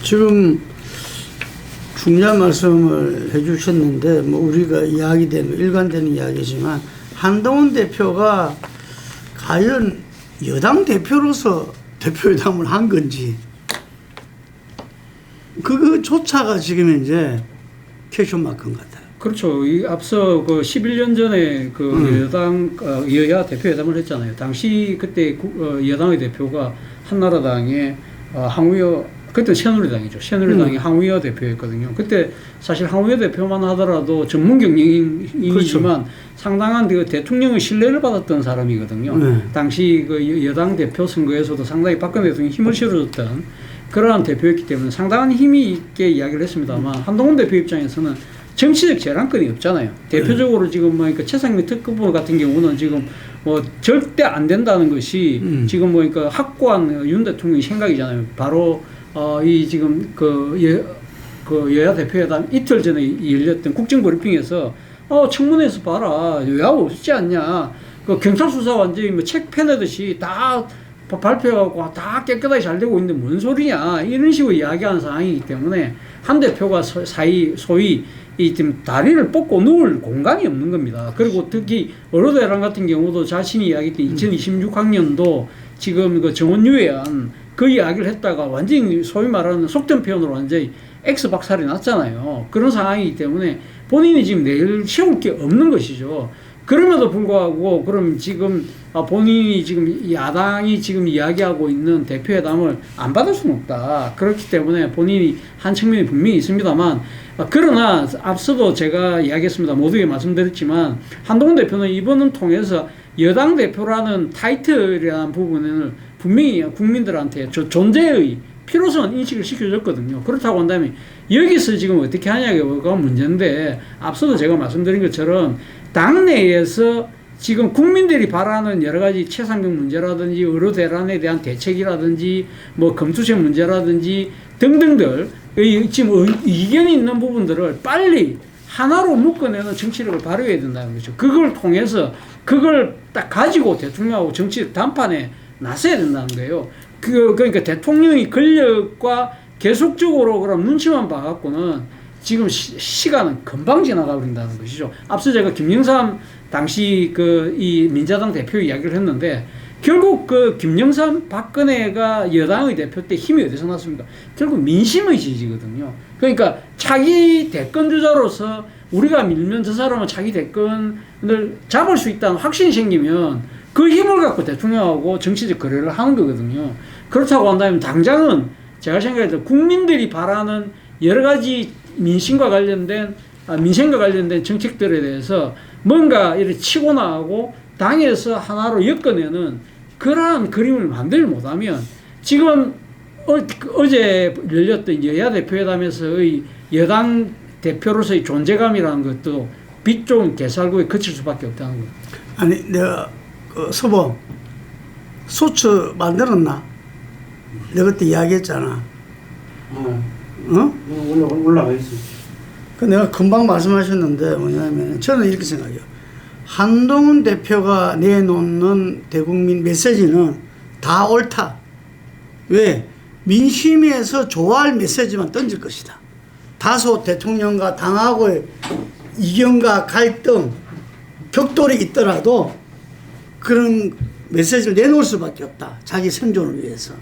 지금 중요한 말씀을 해주셨는데 우리가 이야기되는 일관되는 이야기지만 한동훈 대표가 과연 여당 대표로서 대표회담을 한 건지 그거조차가 지금 이제 퀘스천 마크인 것 같아요. 그렇죠. 앞서 11년 전에 여야 대표회담을 했잖아요. 당시 그때 여당의 대표가 한나라당의 그때 새누리당이죠. 새누리당이 황우여 대표였거든요. 그때 사실 황우여 대표만 하더라도 전문 경영인이지만 그렇죠. 상당한 대통령의 신뢰를 받았던 사람이거든요. 당시 여당 대표 선거에서도 상당히 박근혜 대통령이 힘을 실어줬던 그러한 대표였기 때문에 상당한 힘이 있게 이야기를 했습니다만 한동훈 대표 입장에서는 정치적 재량권이 없잖아요. 대표적으로 지금 최상민 특검 같은 경우는 지금 절대 안 된다는 것이 지금 확고한 윤 대통령의 생각이잖아요. 바로 지금 여야 대표회담 이틀 전에 열렸던 국정브리핑에서 청문회에서 봐라 여야 없지 않냐 경찰 수사 완전히 책 펴내듯이 다 발표하고 다 깨끗하게 잘 되고 있는데 뭔 소리냐 이런 식으로 이야기하는 상황이기 때문에 한 대표가 소위 지금 다리를 뻗고 누울 공간이 없는 겁니다. 그리고 특히 어로대랑 같은 경우도 자신이 이야기했던 2026학년도 지금 정원유예안 그 이야기를 했다가 완전히 소위 말하는 속된 표현으로 완전히 X 박살이 났잖아요. 그런 상황이기 때문에 본인이 지금 내일 세울 게 없는 것이죠. 그럼에도 불구하고 그럼 지금 본인이 지금 야당이 지금 이야기하고 있는 대표회담을 안 받을 수는 없다. 그렇기 때문에 본인이 한 측면이 분명히 있습니다만 그러나 앞서도 제가 이야기했습니다. 모두에게 말씀드렸지만 한동훈 대표는 이번을 통해서 여당 대표라는 타이틀이라는 부분을 분명히 국민들한테 존재의 필요성은 인식을 시켜줬거든요. 그렇다고 한다면 여기서 지금 어떻게 하냐가 문제인데 앞서도 제가 말씀드린 것처럼 당내에서 지금 국민들이 바라는 여러 가지 최상병 문제라든지 의료 대란에 대한 대책이라든지 검투책 문제라든지 등등들 지금 이견이 있는 부분들을 빨리 하나로 묶어내는 정치력을 발휘해야 된다는 거죠. 그걸 통해서 그걸 딱 가지고 대통령하고 정치談판에 나서야 된다는 거예요. 그러니까 대통령이 권력과 계속적으로 그럼 눈치만 봐갖고는 지금 시간은 금방 지나가 버린다는 것이죠. 앞서 제가 김영삼 당시 이 민자당 대표 이야기를 했는데 결국 김영삼 박근혜가 여당의 대표 때 힘이 어디서 났습니까? 결국 민심의 지지거든요. 그러니까 자기 대권 주자로서 우리가 밀면 저 사람은 자기 대권을 잡을 수 있다는 확신이 생기면 그 힘을 갖고 대통령하고 정치적 거래를 하는 거거든요. 그렇다고 한다면 당장은 제가 생각할 때 국민들이 바라는 여러 가지 민생과 관련된 정책들에 대해서 뭔가 이렇게 치고 나가고 당에서 하나로 엮어내는 그러한 그림을 만들지 못하면 지금 어제 열렸던 여야 대표회담에서의 여당 대표로서의 존재감이라는 것도 빛 좋은 개살구에 그칠 수밖에 없다는 거. 아니 내가 서보 소추 만들었나? 내가 그때 이야기했잖아. 올라가 있어. 그 내가 금방 말씀하셨는데 뭐냐면 저는 이렇게 생각해요. 한동훈 대표가 내놓는 대국민 메시지는 다 옳다. 왜? 민심에서 좋아할 메시지만 던질 것이다. 다소 대통령과 당하고의 이견과 갈등, 격돌이 있더라도 그런 메시지를 내놓을 수밖에 없다. 자기 생존을 위해서.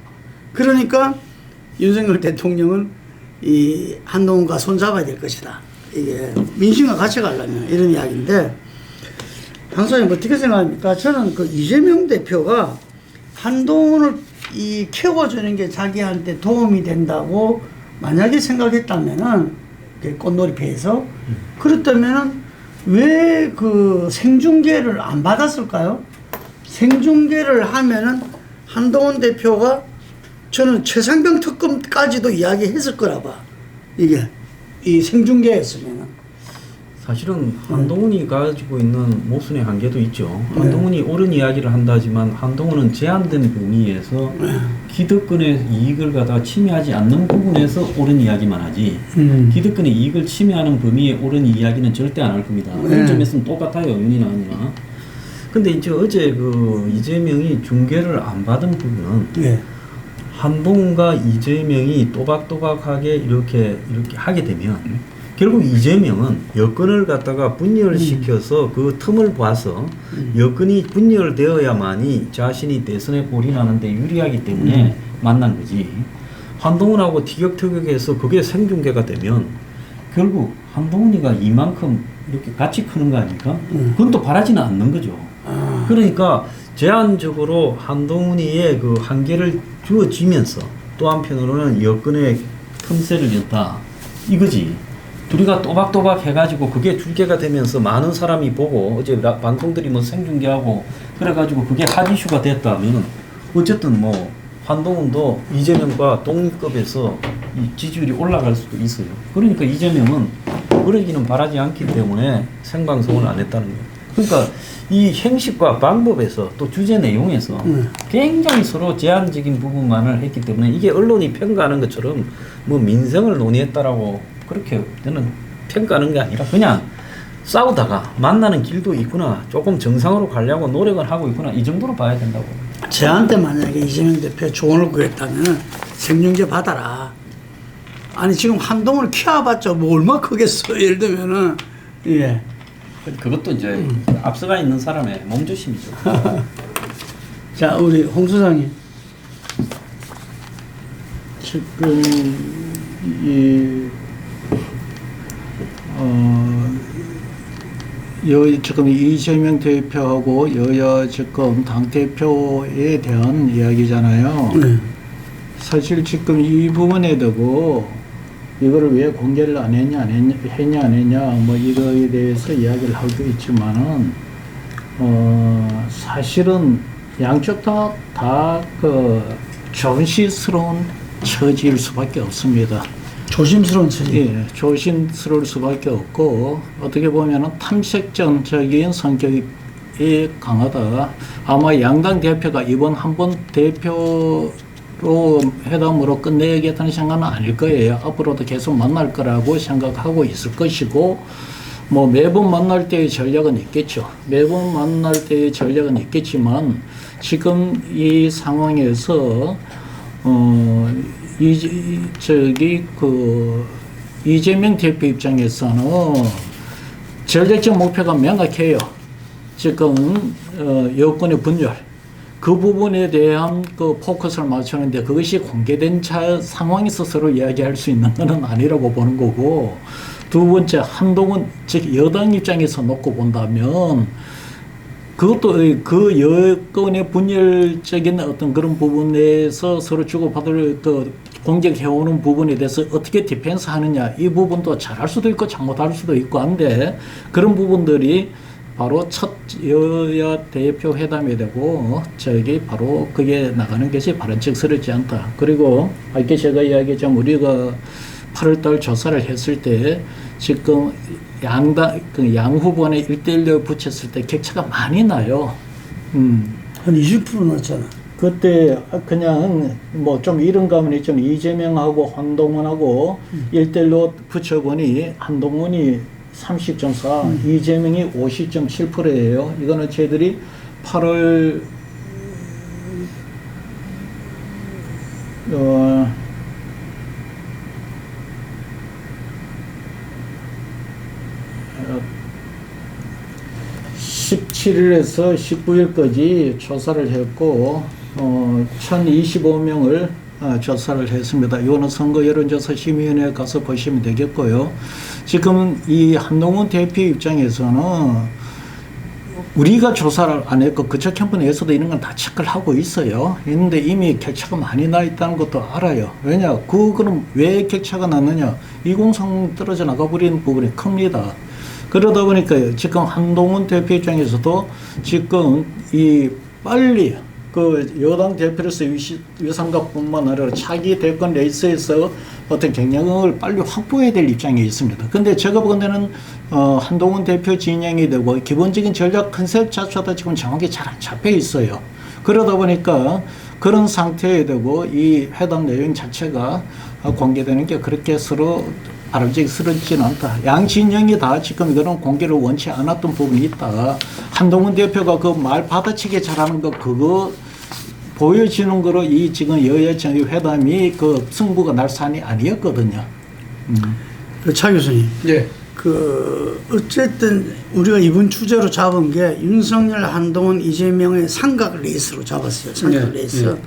그러니까 윤석열 대통령은 이 한동훈과 손잡아야 될 것이다. 이게 민심과 같이 가려면 이런 이야기인데, 당사님 어떻게 생각합니까? 저는 이재명 대표가 한동훈을 키워주는 게 자기한테 도움이 된다고 만약에 생각했다면은, 꽃놀이패에서 그렇다면은 왜 생중계를 안 받았을까요? 생중계를 하면은 한동훈 대표가 저는 최상병 특검까지도 이야기했을 거라 봐. 이게 이 생중계였으면은. 사실은 한동훈이 가지고 있는 모순의 한계도 있죠. 한동훈이 옳은 이야기를 한다지만 한동훈은 제한된 범위에서 기득권의 이익을 갖다가 침해하지 않는 부분에서 옳은 이야기만 하지 기득권의 이익을 침해하는 범위에 옳은 이야기는 절대 안 할 겁니다. 그런 점에서는 똑같아요. 윤이나 아니나. 근데 이제 어제 이재명이 중계를 안 받은 부분은 한동훈과 이재명이 또박또박하게 이렇게 하게 되면 결국 이재명은 여건을 갖다가 분열시켜서 그 틈을 봐서 여건이 분열되어야만이 자신이 대선에 골인하는데 유리하기 때문에 만난 거지. 한동훈하고 티격태격해서 그게 생중계가 되면 결국 한동훈이가 이만큼 이렇게 같이 크는 거 아닙니까? 그건 또 바라지는 않는 거죠. 그러니까 제한적으로 한동훈이의 그 한계를 주어지면서 또 한편으로는 여건의 틈새를 였다. 이거지. 둘이가 또박또박 해가지고 그게 줄계가 되면서 많은 사람이 보고 어제 방송들이 생중계하고 그래가지고 그게 핫 이슈가 됐다면 어쨌든 한동훈도 이재명과 동급에서 이 지지율이 올라갈 수도 있어요. 그러니까 이재명은 그러기는 바라지 않기 때문에 생방송을 안 했다는 거예요. 그러니까 이 형식과 방법에서 또 주제 내용에서 굉장히 서로 제한적인 부분만을 했기 때문에 이게 언론이 평가하는 것처럼 민생을 논의했다라고 그렇게 저는 평가하는 게 아니라 그냥 싸우다가 만나는 길도 있구나, 조금 정상으로 가려고 노력을 하고 있구나, 이 정도로 봐야 된다고. 저한테 만약에 이재명 대표 조언을 구했다면 생중계 받아라. 아니 지금 한동훈을 키워봤자 얼마 크겠어. 예를 들면은 그것도 이제 앞서가 있는 사람의 몸조심이죠. 자, 우리 홍 수장님. 지금 지금 이재명 대표하고 여야 지금 당대표에 대한 이야기잖아요. 사실 지금 이 부분에 대고 이거를 왜 공개를 안 했냐 이거에 대해서 이야기를 하고 있지만은 사실은 양쪽 다 조심스러운 처지일 수밖에 없습니다. 조심스러운 처지. 예, 조심스러울 수밖에 없고 어떻게 보면은 탐색전적인 성격이 강하다. 아마 양당 대표가 이번 한번 대표로 회담으로 끝내야겠다는 생각은 아닐 거예요. 앞으로도 계속 만날 거라고 생각하고 있을 것이고 뭐 매번 만날 때의 전략은 있겠죠. 매번 만날 때의 전략은 있겠지만 지금 이 상황에서 이재명 대표 입장에서는 전략적 목표가 명확해요. 지금 여권의 분열 그 부분에 대한 그 포커스를 맞추는데 그것이 공개된 상황에서 서로 이야기할 수 있는 것은 아니라고 보는 거고, 두 번째 한동훈 즉 여당 입장에서 놓고 본다면 그것도 그 여권의 분열적인 어떤 그런 부분에서 서로 주고받을 그 공격해오는 부분에 대해서 어떻게 디펜스 하느냐, 이 부분도 잘할 수도 있고 잘못할 수도 있고 한데, 그런 부분들이 바로 첫 여야 대표 회담이 되고 바로 그게 나가는 것이 바람직스럽지 않다. 그리고 아까 제가 이야기했지만 우리가 8월달 조사를 했을 때 지금 양 후보간에 1대1로 붙였을 때 격차가 많이 나요. 한 20% 났잖아. 그때 그냥 뭐 좀 이런 감은 있지만 이재명하고 한동훈하고 1대1로 붙여보니 한동훈이 30.4, 이재명이 50.7%예요. 이거는 저희들이 8월 17일에서 19일까지 조사를 했고 1025명을 조사를 했습니다. 이거는 선거 여론조사 심의위원회에 가서 보시면 되겠고요. 지금 이 한동훈 대표 입장에서는 우리가 조사를 안 했고 그쪽 캠프에서도 이런 건 다 체크를 하고 있어요. 있는데 이미 격차가 많이 나 있다는 것도 알아요. 왜냐? 그거는 왜 격차가 났느냐? 2030 떨어져 나가버리는 부분이 큽니다. 그러다 보니까 지금 한동훈 대표 입장에서도 지금 이 빨리 그 여당 대표로서 위상각뿐만 아니라 차기 대권 레이스에서 어떤 경쟁을 빨리 확보해야 될 입장에 있습니다. 근데 제가 보기에는 한동훈 대표 진영이 되고 기본적인 전략 컨셉 자체도 지금 정확히 잘 안 잡혀 있어요. 그러다 보니까 그런 상태에 되고 이 회담 내용 자체가 공개되는 게 그렇게 서로 바람직스럽지는 않다. 양 진영이 다 지금 이거는 공개를 원치 않았던 부분이 있다. 한동훈 대표가 그 말 받아치기 잘하는 거 그거 보여지는 거로 이 지금 여야 정의 회담이 그 승부가 날 산이 아니었거든요. 차 교수님. 네. 어쨌든 우리가 이번 주제로 잡은 게 윤석열, 한동훈, 이재명의 삼각 레이스로 잡았어요. 삼각 레이스.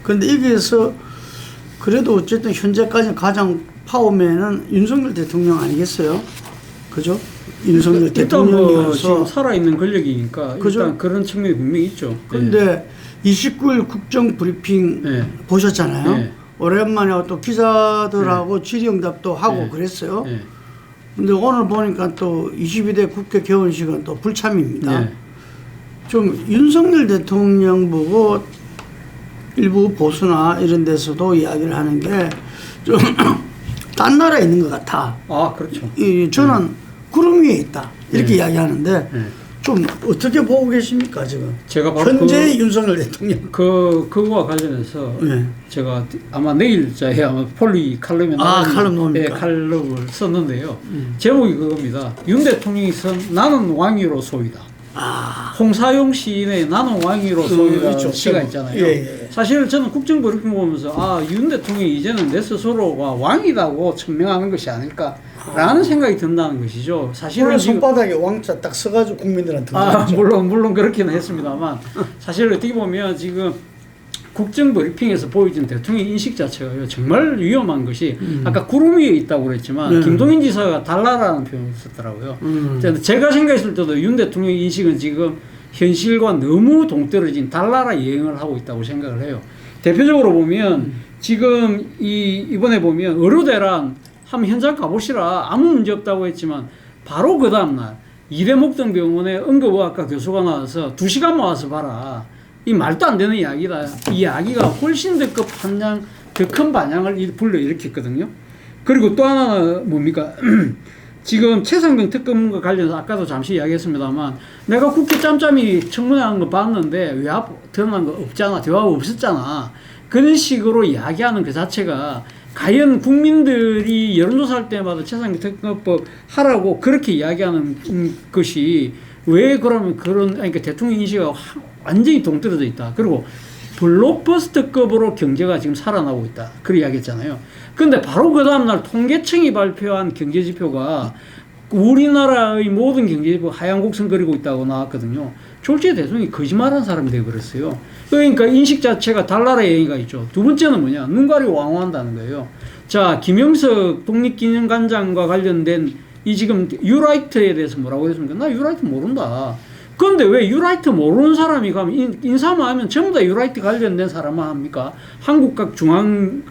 그런데 여기에서 그래도 어쨌든 현재까지 가장 파워맨은 윤석열 대통령 아니겠어요? 그죠? 윤석열 일단 뭐 대통령이어서 지금 살아있는 권력이니까 그죠? 일단 그런 측면이 분명히 있죠. 근데 29일 국정 브리핑 보셨잖아요. 오랜만에 또 기자들하고 질의응답도 하고 그랬어요. 근데 오늘 보니까 또 22대 국회 개원식은 또 불참입니다. 좀 윤석열 대통령 보고 일부 보수나 이런 데서도 이야기를 하는 게 좀 딴 나라에 있는 것 같아. 아, 그렇죠. 저는 구름 위에 있다. 이렇게 이야기하는데 좀 어떻게 보고 계십니까 지금? 제가 바로 현재 윤석열 대통령. 그거와 관련해서 제가 아마 내일자에 아마 폴리 칼럼에 칼럼 나옵니까? 칼럼을 썼는데요. 제목이 그겁니다. 윤 대통령이 쓴 나는 왕위로 소이다. 홍사용 시인의 나는 왕위로 소이라는 시가 있잖아요. 사실 저는 국정 브리핑 보면서 윤 대통령이 이제는 내 스스로가 왕이라고 천명하는 것이 아닐까라는 생각이 든다는 것이죠. 사실은 손바닥에 왕자 딱 써가지고 국민들한테 물론 그렇기는 했습니다만 사실 어떻게 보면 지금 국정 브리핑에서 보여준 대통령 인식 자체가 정말 위험한 것이 아까 구름 위에 있다고 그랬지만 김동인 지사가 달라라는 표현을 썼더라고요. 제가 생각했을 때도 윤 대통령 인식은 지금 현실과 너무 동떨어진 달나라 여행을 하고 있다고 생각을 해요. 대표적으로 보면 지금 이번에 보면 의료대란 한번 현장 가보시라 아무 문제 없다고 했지만 바로 그 다음날 이대목동병원에 응급의학과 교수가 나와서 2시간만 와서 봐라. 이 말도 안 되는 이야기다. 이 이야기가 훨씬 더 큰 반향을 불러일으켰거든요. 그리고 또 하나는 뭡니까? 지금 최상병 특검과 관련해서 아까도 잠시 이야기했습니다만 내가 국회 짬짬이 청문회하는 거 봤는데 왜 드러난 거 없잖아. 대화가 없었잖아. 그런 식으로 이야기하는 그 자체가 과연 국민들이 여론조사할 때마다 재산특허법 하라고 그렇게 이야기하는 것이 왜 그러면 그러니까 대통령 인식이 완전히 동떨어져 있다. 그리고 블록버스터급으로 경제가 지금 살아나고 있다. 그렇게 이야기했잖아요. 그런데 바로 그 다음날 통계청이 발표한 경제지표가 우리나라의 모든 경제지표 하향 곡선 그리고 있다고 나왔거든요. 졸지에 대통령이 거짓말하는 사람이 되어버렸어요. 그러니까 인식 자체가 달나라의 행위가 있죠. 두 번째는 뭐냐? 눈 가리고 왕호한다는 거예요. 자, 김영석 독립기념관장과 관련된 이 지금 유라이트에 대해서 뭐라고 했습니까? 나 유라이트 모른다. 그런데 왜 유라이트 모르는 사람이 가면 인사만 하면 전부 다 유라이트 관련된 사람만 합니까? 한국각 중앙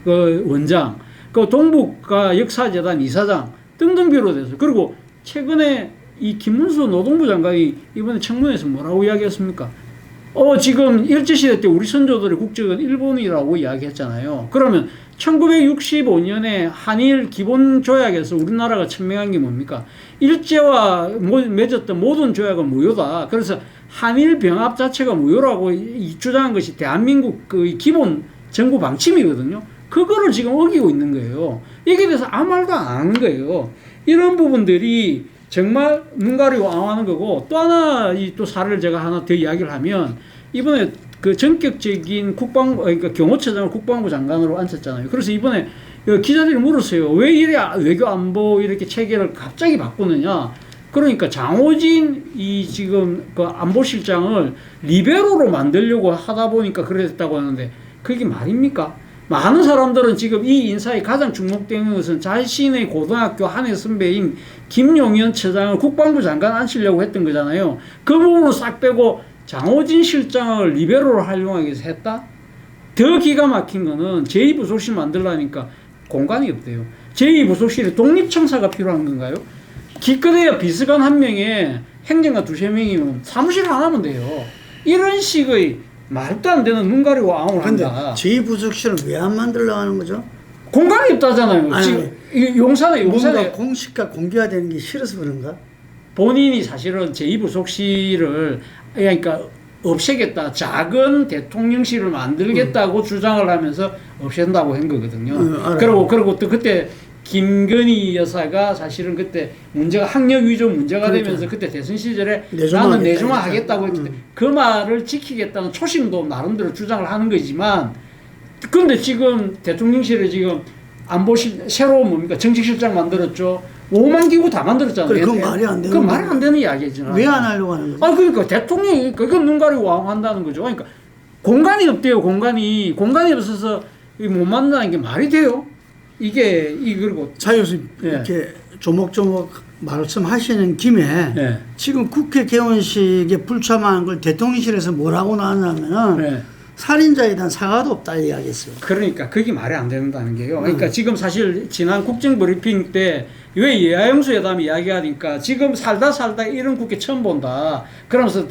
원장, 그 동북아 역사재단 이사장 등등 비롯해서 그리고 최근에 이 김문수 노동부 장관이 이번에 청문회에서 뭐라고 이야기했습니까? 지금 일제시대 때 우리 선조들의 국적은 일본이라고 이야기했잖아요. 그러면 1965년에 한일 기본조약에서 우리나라가 천명한 게 뭡니까? 일제와 맺었던 모든 조약은 무효다. 그래서 한일 병합 자체가 무효라고 주장한 것이 대한민국의 기본 정부 방침이거든요. 그거를 지금 어기고 있는 거예요. 여기에 대해서 아무 말도 안 하는 거예요. 이런 부분들이 정말 눈 가리고 앙하는 거고, 또 하나 또 사례를 제가 하나 더 이야기를 하면, 이번에 그 전격적인 국방부, 그러니까 경호처장을 국방부 장관으로 앉혔잖아요. 그래서 이번에 기자들이 물었어요. 왜 이래 외교 안보 이렇게 체계를 갑자기 바꾸느냐? 그러니까 장호진 이 지금 그 안보실장을 리베로로 만들려고 하다 보니까 그랬다고 하는데, 그게 말입니까? 많은 사람들은 지금 이 인사에 가장 주목되는 것은 자신의 고등학교 한해 선배인 김용현 처장을 국방부 장관 앉히려고 했던 거잖아요. 그 부분을 싹 빼고 장호진 실장을 리베로로 활용하기 위해서 했다? 더 기가 막힌 거는 제2부속실 만들라니까 공간이 없대요. 제2부속실에 독립청사가 필요한 건가요? 기껏해야 비서관 한 명에 행정관 두세 명이면 사무실 하나면 돼요. 이런 식의 말도 안 되는 눈 가리고 앙을 한다. 제2부속실을 왜 안 만들려고 하는 거죠? 공간이 없다잖아요. 아니, 지금 용산에 뭔가 공식과 공개가 되는 게 싫어서 그런가? 본인이 사실은 제2부속실을 그러니까 없애겠다. 작은 대통령실을 만들겠다고 주장을 하면서 없앤다고 한 거거든요. 그리고 또 그때 김건희 여사가 사실은 그때 문제가 학력 위조 문제가 그렇죠. 되면서 그때 대선 시절에 나는 내조만 하겠다고 했기 때문에 그 말을 지키겠다는 초심도 나름대로 주장을 하는 거지만, 그런데 지금 대통령실에 지금 안보실 새로 뭡니까 정책실장 만들었죠. 5만 기구 다 만들었잖아요. 그래, 그건 말이 안 되는 그건 말이 안 되는 이야기잖아요. 왜 안 하려고 하는 거죠? 그러니까 대통령이 그건 눈 가리고 왕한다는 거죠. 그러니까 공간이 없대요. 공간이 없어서 못 만든다는 게 말이 돼요? 그리고 차 교수님 예. 이렇게 조목조목 말씀하시는 김에 예. 지금 국회 개원식에 불참하는 걸 대통령실에서 뭐라고 나왔냐면은 예. 살인자에 대한 사과도 없다 이야기했어요. 그러니까 그게 말이 안 된다는 게요. 그러니까 지금 사실 지난 국정 브리핑 때 왜 예하영수 회담 이야기하니까 지금 살다 이런 국회 처음 본다. 그러면서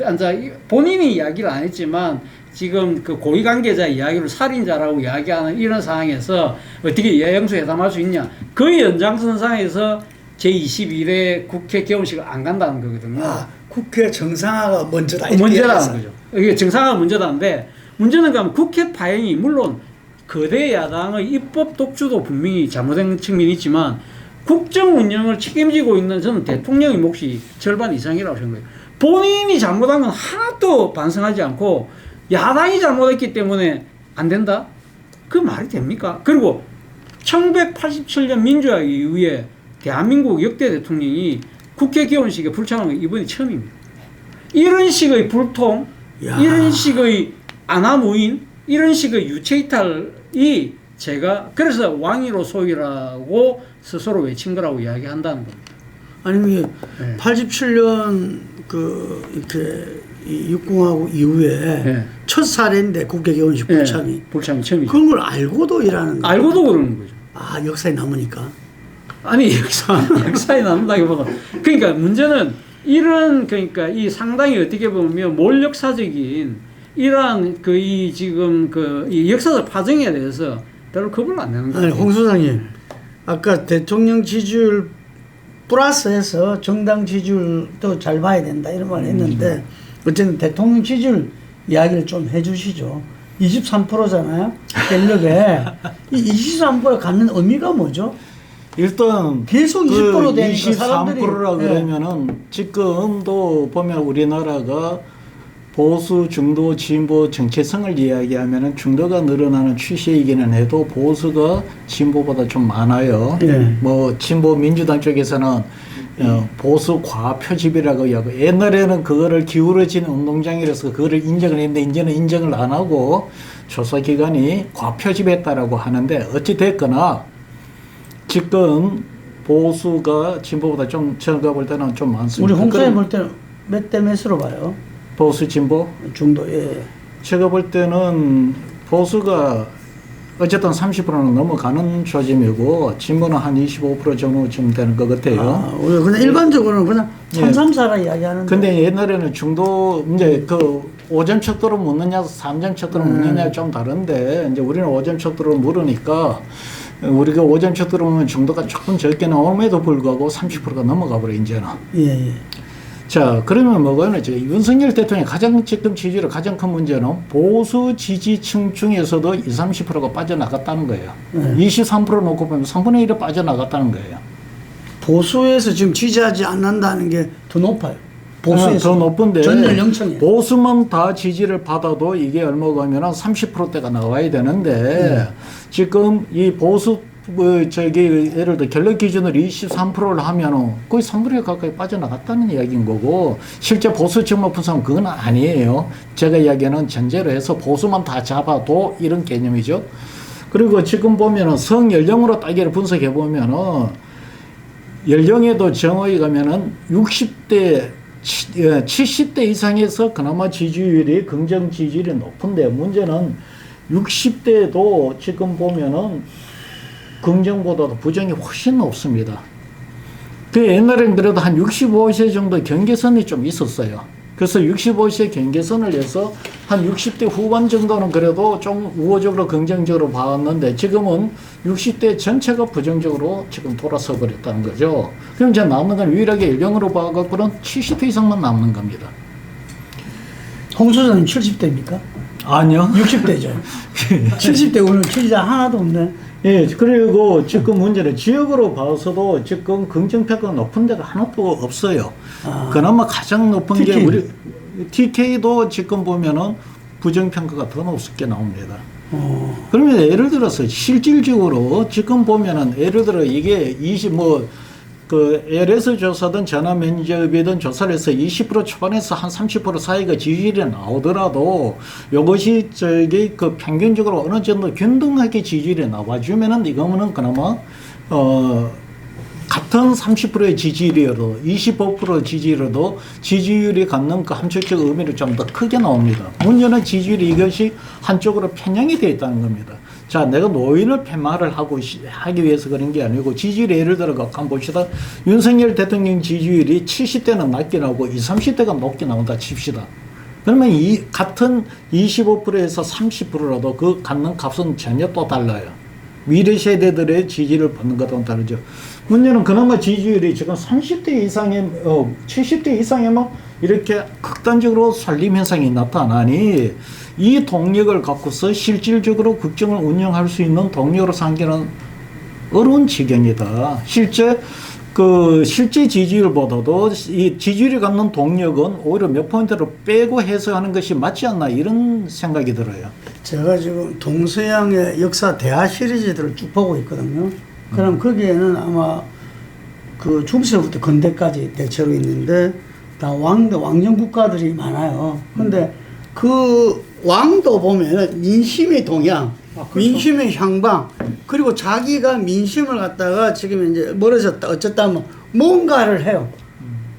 본인이 이야기를 안 했지만 지금 그 고위 관계자 이야기를 살인자라고 이야기하는 이런 상황에서 어떻게 예하영수 회담할 수 있냐? 그 연장선상에서 제21회 국회 개원식을 안 간다는 거거든요. 국회 정상화가 먼저다. 문제라는 거죠. 이게 정상화가 문제다는데, 문제는 그러면 국회 파행이 물론 거대 야당의 입법 독주도 분명히 잘못된 측면이 있지만 국정 운영을 책임지고 있는 저는 대통령의 몫이 절반 이상이라고 생각해요. 본인이 잘못한 건 하나도 반성하지 않고 야당이 잘못했기 때문에 안 된다? 그 말이 됩니까? 그리고 1987년 민주화 이후에 대한민국 역대 대통령이 국회 개원식에 불참한 건 이번이 처음입니다. 이런 식의 불통, 이런 식의 안하무인, 이런 식의 유체이탈이 제가 그래서 왕위로 소위라고 스스로 외친 거라고 이야기한다는 겁니다. 아니면 네. 87년 이렇게 이 육공화국 이후에 네. 첫 사례인데 국회 개원식 불참이. 네. 불참이 처음이죠. 그런 걸 알고도 일하는 거예요. 알고도 그러는 거죠. 역사에 남으니까. 아니 역사에 남는다기보다 그러니까 문제는 그러니까 이 상당히 어떻게 보면 몰역사적인 이러한 이 지금 이 역사적 파정에 대해서 별로 겁을 안 내는 거예요. 홍 소장님, 아까 대통령 지지율 플러스해서 정당 지지율도 잘 봐야 된다 이런 말 했는데 어쨌든 대통령 지지율 이야기를 좀 해주시죠. 23%잖아요. 갤럽에 이 23%를 갖는 의미가 뭐죠? 일단 계속 20% 되니까 23%라 그러면은 지금도 보면 우리나라가 보수, 중도, 진보 정체성을 이야기하면은 중도가 늘어나는 추세이기는 해도 보수가 진보보다 좀 많아요. 네. 뭐 진보 민주당 쪽에서는 보수 과표집이라고 하고 옛날에는 그거를 기울어진 운동장이라서 그거를 인정을 했는데 이제는 인정을 안 하고 조사기관이 과표집했다라고 하는데 어찌 됐거나 지금 보수가 진보보다 좀 제가 볼 때는 좀 많습니다. 우리 홍사님 볼 때는 몇 대 몇으로 봐요? 보수 진보? 중도. 예. 제가 볼 때는 보수가 어쨌든 30%는 넘어가는 조짐이고 진보는 한 25% 정도쯤 되는 것 같아요. 아, 우리 그냥 일반적으로는 그냥 예. 334라 이야기하는데. 근데 옛날에는 중도 이제 그 5점 척도로 묻느냐 3점 척도로 묻느냐 좀 다른데 이제 우리는 5점 척도로 물으니까 우리가 5점 척도로 보면 중도가 조금 적게 나옴에도 불구하고 30%가 넘어가 버려 이제는. 예, 예. 자, 그러면 뭐가요? 윤석열 대통령의 가장 지금 지지율 가장 큰 문제는 보수 지지층 중에서도 20, 30%가 빠져나갔다는 거예요. 네. 23% 놓고 보면 3분의 1이 빠져나갔다는 거예요. 보수에서 지금 지지하지 않는다는 게 더 높아요. 보수에서 더 높은데 전 연령층에. 보수만 다 지지를 받아도 이게 얼마가 하면 30%대가 나와야 되는데 지금 이 보수 예를 들어 갤럽 기준으로 23%를 하면은 거의 3분의 1 가까이 빠져나갔다는 이야기인 거고 실제 보수 정말 분석은 그건 아니에요. 제가 이야기하는 전제로 해서 보수만 다 잡아도 이런 개념이죠. 그리고 지금 보면은 성연령으로 따기를 분석해 보면은 연령에도 정의에 가면은 60대 70대 이상에서 그나마 지지율이 긍정 지지율이 높은데 문제는 60대도 지금 보면은 긍정보다도 부정이 훨씬 높습니다. 그 옛날에는 그래도 한 65세 정도 경계선이 좀 있었어요. 그래서 65세 경계선을 해서 한 60대 후반 정도는 그래도 좀 우호적으로 긍정적으로 봤는데 지금은 60대 전체가 부정적으로 지금 돌아서 버렸다는 거죠. 그럼 이제 남는 건 유일하게 연령으로 봐갖고는 70대 이상만 남는 겁니다. 홍 소장님 70대입니까? 아니요. 60대죠. 70대 오늘 지지자 하나도 없네. 예, 그리고 지금 문제는 지역으로 봐서도 지금 긍정평가가 높은 데가 하나도 없어요. 아. 그나마 가장 높은 TK. 게 우리 TK도 지금 보면은 부정평가가 더 높게 나옵니다. 그러면 예를 들어서 실질적으로 지금 보면은 예를 들어 이게 그 LS 조사든 전화 면접이든 조사를 해서 20% 초반에서 한 30% 사이가 지지율이 나오더라도 이것이 그 평균적으로 어느 정도 균등하게 지지율이 나와주면은 이거는 그나마 같은 30%의 지지율이어도 25% 지지율이어도 지지율이 갖는 그 함축적 의미를 좀 더 크게 나옵니다. 문제는 지지율이 이것이 한쪽으로 편향이 되어 있다는 겁니다. 자, 내가 노인을 폄하를 하기 위해서 그런 게 아니고 지지율 예를 들어 한번 봅시다. 윤석열 대통령 지지율이 70대는 낮게 나오고 20, 30대가 높게 나온다 칩시다. 그러면 이 같은 25%에서 30%라도 그 갖는 값은 전혀 또 달라요. 미래 세대들의 지지를 받는 것과는 다르죠. 문제는 그나마 지지율이 지금 30대 이상에 70대 이상에만 이렇게 극단적으로 살림 현상이 나타나니 이 동력을 갖고서 실질적으로 국정을 운영할 수 있는 동력으로 삼기는 어려운 지경이다. 실제 지지율보다도 이 지지율이 갖는 동력은 오히려 몇 포인트를 빼고 해석하는 것이 맞지 않나 이런 생각이 들어요. 제가 지금 동서양의 역사 대화 시리즈들을 쭉 보고 있거든요. 그럼 거기에는 아마 그 중세부터 근대까지 대체로 있는데 다 왕정 국가들이 많아요. 근데 그 왕도 보면 민심의 동향, 그렇죠. 민심의 향방, 그리고 자기가 민심을 갖다가 지금 이제 멀어졌다 어쨌다 하면 뭔가를 해요.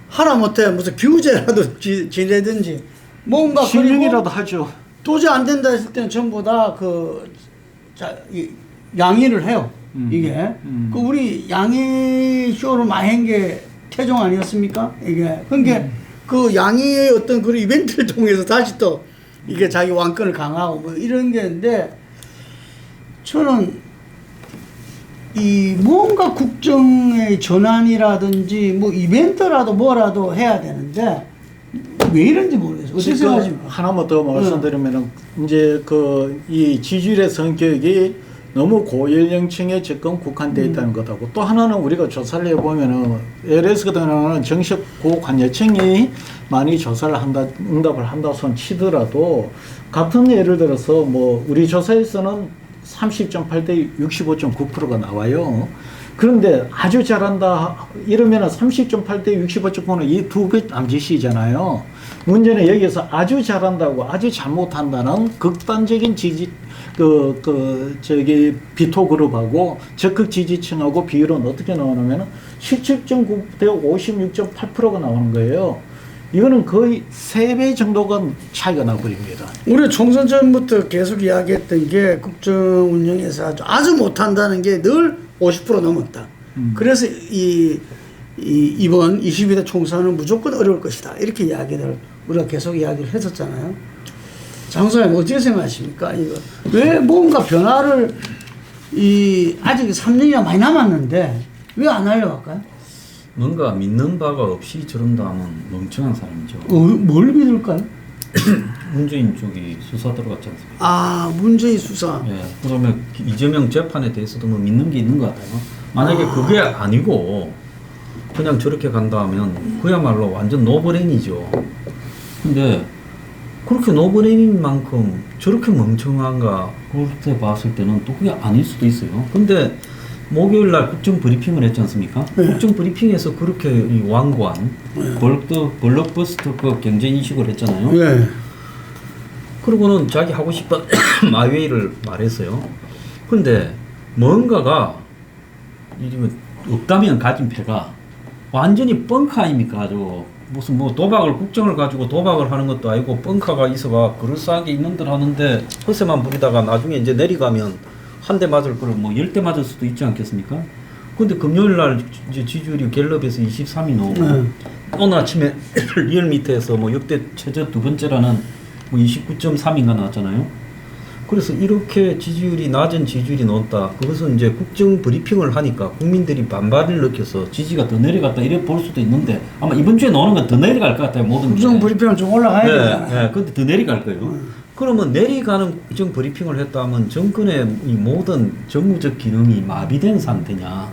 하다못해 무슨 규제라도 지내든지 뭔가 신용이라도 하죠. 도저히 안 된다 했을 때는 전부 다 양의를 해요. 이게 그 우리 양의 쇼를 많이 한 게 태종 아니었습니까? 이게 그러니까 그 양의의 어떤 그런 이벤트를 통해서 다시 또 이게 자기 왕권을 강화하고 뭐 이런 게인데 저는 이 뭔가 국정의 전환이라든지 뭐 이벤트라도 뭐라도 해야 되는데 왜 이런지 모르겠어요. 어떻게 생각하십니까? 하나만 더 말씀드리면은 이제 그 이 지지율의 성격이 너무 고연령층에 접근 국한되어 있다는 것하고 또 하나는 우리가 조사를 해보면은 LS 같은 경우는 정식 고관여층이 많이 조사를 한다, 응답을 한다 손 치더라도 같은 예를 들어서 뭐 우리 조사에서는 30.8대 65.9%가 나와요. 그런데 아주 잘한다 이러면은 30.8대 65.9는 이 두 배 남짓이잖아요. 문제는 여기서 아주 잘한다고 아주 잘못한다는 극단적인 지지 비토 그룹하고 적극 지지층하고 비율은 어떻게 나오냐면 17.9대 56.8%가 나오는 거예요. 이거는 거의 3배 정도가 차이가 나버립니다. 우리 총선 전부터 계속 이야기했던 게 국정 운영에서 아주 못한다는 게 늘 50% 넘었다. 그래서 이번 22대 총선은 무조건 어려울 것이다. 이렇게 이야기를 우리가 계속 이야기를 했었잖아요. 장소님 어떻게 생각하십니까? 이거 왜 뭔가 변화를 아직 3년이 많이 남았는데 왜 안 하려고 할까요? 뭔가 믿는 바가 없이 저런다 하면 멍청한 사람이죠. 뭘 믿을까요? 문재인 쪽이 수사 들어갔지 않습니까? 아, 문재인 수사. 예. 그러면 이재명 재판에 대해서도 뭐 믿는 게 있는 것 같아요. 만약에 그게 아니고 그냥 저렇게 간다 하면 그야말로 완전 노브레인이죠. 근데 그렇게 노브레인인 만큼 저렇게 멍청한가 그렇게 봤을 때는 또 그게 아닐 수도 있어요. 근데 목요일 날 국정 브리핑을 했지 않습니까? 네. 국정 브리핑에서 그렇게 이 완고한 블록버스터 그 경제 인식을 했잖아요. 네. 그러고는 자기 하고 싶은 마웨이를 말했어요. 근데 뭔가가 없다면 가진 패가 완전히 뻥카 아닙니까? 무슨 뭐 도박을 국정을 가지고 도박을 하는 것도 아니고 뻥카가 있어가 그럴싸하게 있는들 하는데 허세만 부리다가 나중에 이제 내려가면 한 대 맞을 거를 뭐 10대 맞을 수도 있지 않겠습니까? 근데 금요일 날 이제 지지율이 갤럽에서 23위 나오고 오늘 아침에 리얼미터에서 뭐 역대 최저 두 번째라는 뭐 29.3인가 나왔잖아요. 그래서 이렇게 지지율이 낮은 지지율이 나왔다. 그것은 이제 국정 브리핑을 하니까 국민들이 반발을 느껴서 지지가 더 내려갔다 이래 볼 수도 있는데 아마 이번 주에 나오는 건 더 내려갈 것 같아요. 모든 국정 브리핑은 좀 올라가야 되잖아요. 네, 근데 더 내려갈 거예요. 그러면 내려가는 국정 브리핑을 했다 하면 정권의 이 모든 정무적 기능이 마비된 상태냐?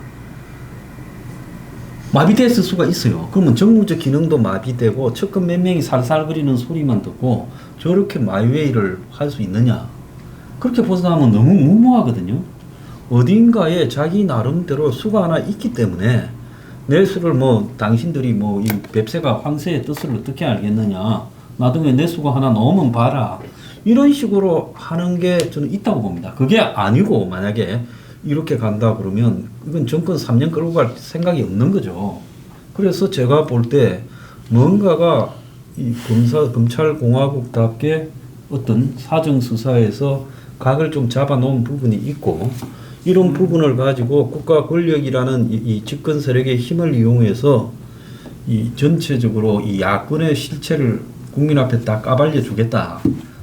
마비됐을 수가 있어요. 그러면 정무적 기능도 마비되고 측근 몇 명이 살살거리는 소리만 듣고 저렇게 마이웨이를 할 수 있느냐? 그렇게 보자면 너무 무모하거든요. 어딘가에 자기 나름대로 수가 하나 있기 때문에 내 수를 뭐 당신들이 뭐 이 뱁새가 황새의 뜻을 어떻게 알겠느냐? 나중에 내 수가 하나 넣으면 봐라. 이런 식으로 하는 게 저는 있다고 봅니다. 그게 아니고 만약에 이렇게 간다 그러면 이건 정권 3년 끌고 갈 생각이 없는 거죠. 그래서 제가 볼 때 뭔가가 이 검찰공화국답게 어떤 사정수사에서 각을 좀 잡아놓은 부분이 있고 이런 부분을 가지고 국가 권력이라는 이 집권 세력의 힘을 이용해서 이 전체적으로 이 야권의 실체를 국민 앞에 다 까발려 주겠다.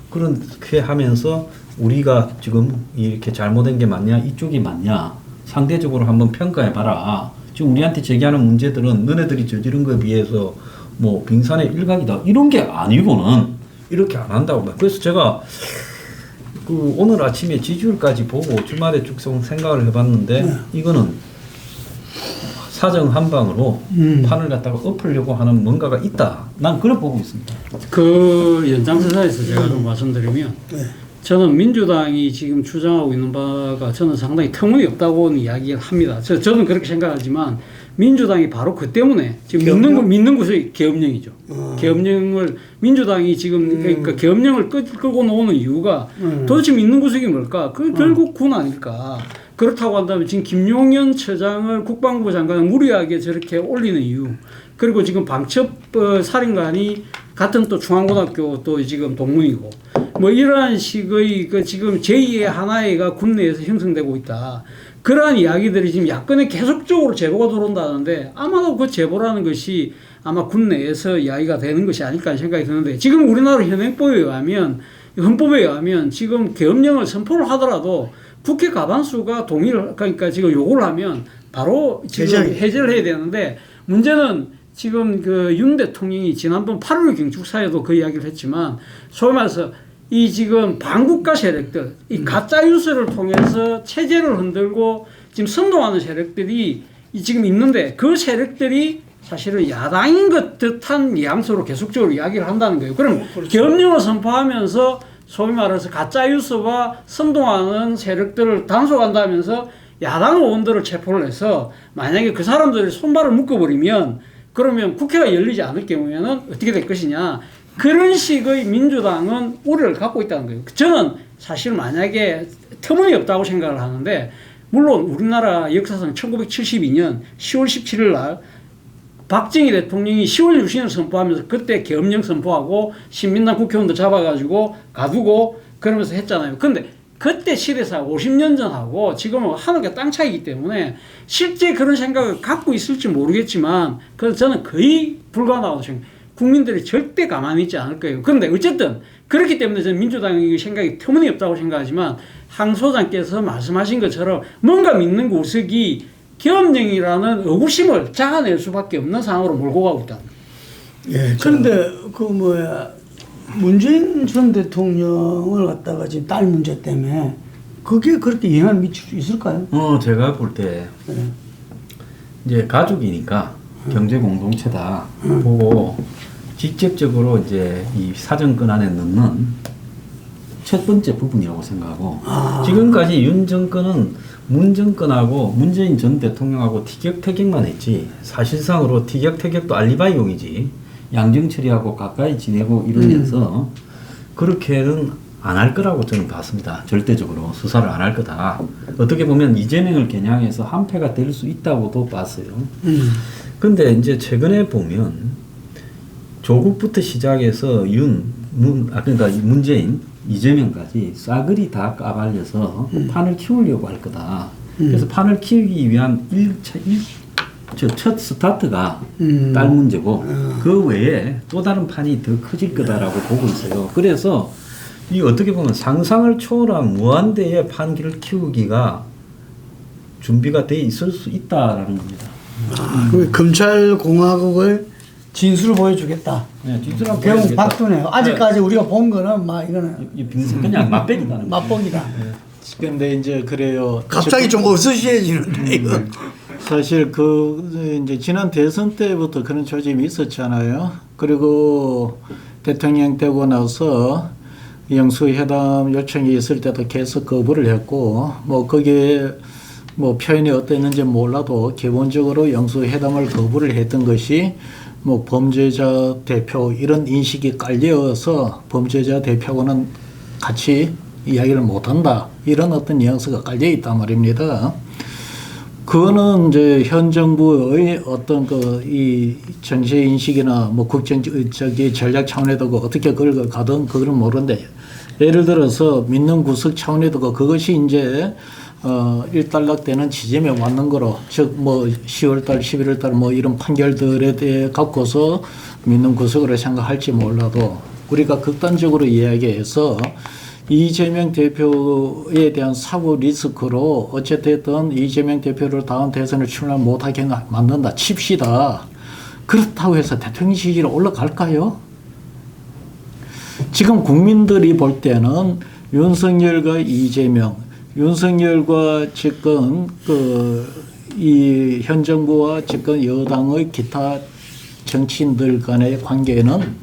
그렇게 하면서 우리가 지금 이렇게 잘못된 게 맞냐, 이쪽이 맞냐, 상대적으로 한번 평가해 봐라. 지금 우리한테 제기하는 문제들은 너네들이 저지른 거에 비해서 뭐 빙산의 일각이다. 이런 게 아니고는 이렇게 안 한다고. 그래서 제가 그 오늘 아침에 지지율까지 보고 주말에 쭉 생각을 해봤는데 이거는 사정 한방으로 판을 갖다가 엎으려고 하는 뭔가가 있다. 난 그걸 보고 있습니다. 그 연장선상에서 제가 좀 말씀드리면 저는 민주당이 지금 주장하고 있는 바가 저는 상당히 터무니없다고는 이야기를 합니다. 저는 그렇게 생각하지만 민주당이 바로 그 때문에 지금 믿는 것이 계엄령이죠. 계엄령을 민주당이 지금 그러니까 계엄령을 끌고 나오는 이유가 도대체 믿는 구석이 뭘까? 그 결국 군 아닐까? 그렇다고 한다면 지금 김용현 처장을 국방부 장관을 무리하게 저렇게 올리는 이유, 그리고 지금 방첩 사령관이 같은 또 중앙고등학교 또 지금 동문이고 뭐 이러한 식의 그 지금 제2의 하나의가 국내에서 형성되고 있다. 그러한 이야기들이 지금 야권에 계속적으로 제보가 들어온다는데 아마도 그 제보라는 것이 아마 국내에서 이야기가 되는 것이 아닐까 생각이 드는데 지금 우리나라 현행법에 의하면 헌법에 의하면 지금 계엄령을 선포를 하더라도 국회 과반수가 동의를 그러니까 지금 요구를 하면 바로 지금 해제를 해야 되는데 문제는 지금 그 윤 대통령이 지난번 8.16 경축사에도 그 이야기를 했지만 소위 말해서 이 지금 반국가 세력들, 이 가짜 뉴스를 통해서 체제를 흔들고 지금 선동하는 세력들이 지금 있는데 그 세력들이 사실은 야당인 것 듯한 뉘앙스로 계속적으로 이야기를 한다는 거예요. 그럼 계엄령을 선포하면서 소위 말해서 가짜 뉴스와 선동하는 세력들을 단속한다면서 야당 의원들을 체포를 해서 만약에 그 사람들이 손발을 묶어버리면 그러면 국회가 열리지 않을 경우에는 어떻게 될 것이냐. 그런 식의 민주당은 우려를 갖고 있다는 거예요. 저는 사실 만약에 터무니없다고 생각을 하는데 물론 우리나라 역사상 1972년 10월 17일 날 박정희 대통령이 10월 유신을 선포하면서 그때 계엄령 선포하고 신민당 국회의원들 잡아가지고 가두고 그러면서 했잖아요. 근데 그때 시대사 50년 전하고 지금은 하늘과 땅 차이기 때문에 실제 그런 생각을 갖고 있을지 모르겠지만 그래서 저는 거의 불가능하다고 생각해요. 국민들이 절대 가만히 있지 않을 거예요. 그런데 어쨌든 그렇기 때문에 저는 민주당의 생각이 터무니없다고 생각하지만 황 소장께서 말씀하신 것처럼 뭔가 믿는 구석이 계엄령이라는 의구심을 자아낼 수밖에 없는 상황으로 몰고 가고 있다. 예. 그런데 그 문재인 전 대통령을 갖다가 지금 딸 문제 때문에 그게 그렇게 영향을 미칠 수 있을까요? 제가 볼 때 네. 이제 가족이니까 경제 공동체다 보고 직접적으로 이제 이 사정권 안에 넣는 첫 번째 부분이라고 생각하고 지금까지 윤 정권은 문 정권하고 문재인 전 대통령하고 티격태격만 했지 사실상으로 티격태격도 알리바이용이지 양정철이하고 가까이 지내고 이러면서 그렇게는 안 할 거라고 저는 봤습니다. 절대적으로 수사를 안 할 거다. 어떻게 보면 이재명을 겨냥해서 한패가 될 수 있다고도 봤어요. 근데 이제 최근에 보면 조국부터 시작해서 그러니까 문재인, 이재명까지 싸그리 다 까발려서 판을 키우려고 할 거다. 그래서 판을 키우기 위한 첫 스타트가 딸 문제고 그 외에 또 다른 판이 더 커질 거다라고 보고 있어요. 그래서 이 어떻게 보면 상상을 초월한 무한대의 판기를 키우기가 준비가 돼 있을 수 있다라는 겁니다. 그 검찰공화국을 진술을 보여주겠다. 네, 진술한 배운 박두네요. 아직까지 우리가 본 거는 막 이거는 그냥 맛배기다. 맛보기다. 근데 이제 그래요. 갑자기 좀 어수시해지는데 이거. 사실 이제 지난 대선 때부터 그런 조짐이 있었잖아요. 그리고 대통령 되고 나서 영수회담 요청이 있을 때도 계속 거부를 했고, 거기에 표현이 어땠는지 몰라도 기본적으로 영수회담을 거부를 했던 것이 범죄자 대표 이런 인식이 깔려서 범죄자 대표와는 같이 이야기를 못한다 이런 어떤 뉘앙스가 깔려 있단 말입니다. 그거는 이제 현 정부의 어떤 이 정세 인식이나 국정적인 전략 차원에도 어떻게 그걸 가든 그거는 모르는데 예를 들어서 믿는 구석 차원에도 그것이 이제 일단락되는 지점에 왔는 거로 즉 10월달 11월달 이런 판결들에 대해 갖고서 믿는 구석으로 생각할지 몰라도 우리가 극단적으로 이야기해서 이재명 대표에 대한 사고 리스크로 어쨌든 이재명 대표를 다음 대선을 출마 못하게 만든다 칩시다. 그렇다고 해서 대통령 지지율이 올라갈까요? 지금 국민들이 볼 때는 윤석열과 이재명, 윤석열과 지금 이 현 정부와 지금 여당의 기타 정치인들 간의 관계는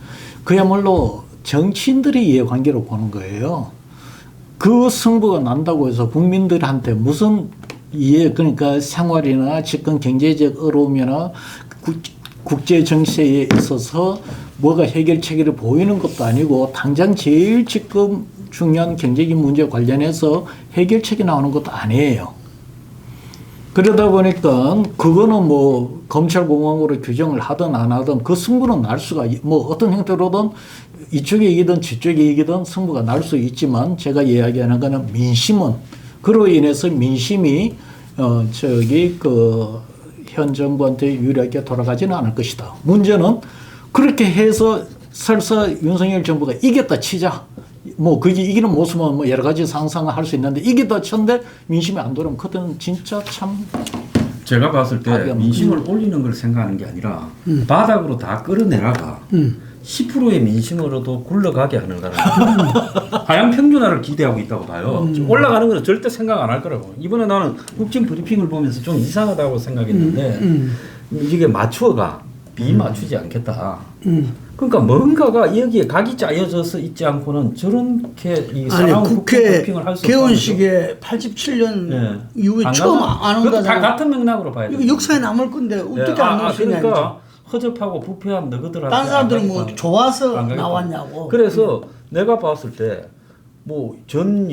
그야말로 정치인들의 이해관계로 보는 거예요. 그 승부가 난다고 해서 국민들한테 무슨 그러니까 생활이나 지금 경제적 어려움이나 국제 정세에 있어서 뭐가 해결책을 보이는 것도 아니고 당장 제일 지금 중요한 경제적인 문제 관련해서 해결책이 나오는 것도 아니에요. 그러다 보니까 그거는 검찰공화국으로 규정을 하든 안 하든 그 승부는 날 수가 어떤 형태로든 이쪽에 이기든 저쪽에 이기든 승부가 날 수 있지만 제가 이야기하는 거는 민심은 그로 인해서 민심이 현 정부한테 유리하게 돌아가지는 않을 것이다. 문제는 그렇게 해서 설사 윤석열 정부가 이겼다 치자. 그게 이기는 모습은 여러 가지 상상을 할 수 있는데 이기다 쳤는데 민심이 안 돌아오면 그때는 진짜 참 제가 봤을 때 가격. 민심을 올리는 걸 생각하는 게 아니라 바닥으로 다 끌어내라가 10%의 민심으로도 굴러가게 하는 거라. 하향 평준화를 기대하고 있다고 봐요. 올라가는 거는 절대 생각 안 할 거라고. 이번에 나는 국진 브리핑을 보면서 좀 이상하다고 생각했는데 이게 맞추어가 비맞추지 않겠다. 그러니까 뭔가가 여기에 각이 짜여져서 있지 않고는 저렇게 이 아니 국회 브리핑을 할 수 개원식에 87년 이후에 처음 안 그것도 다 온다잖아. 같은 맥락으로 봐야 돼. 이거 역사에 남을 건데 어떻게 안 나올 수 있냐. 그러니까 허접하고 부패한 너희들한테 다른 사람들은 뭐 좋아서 안 가겠다. 나왔냐고. 그래서 내가 봤을 때 뭐 전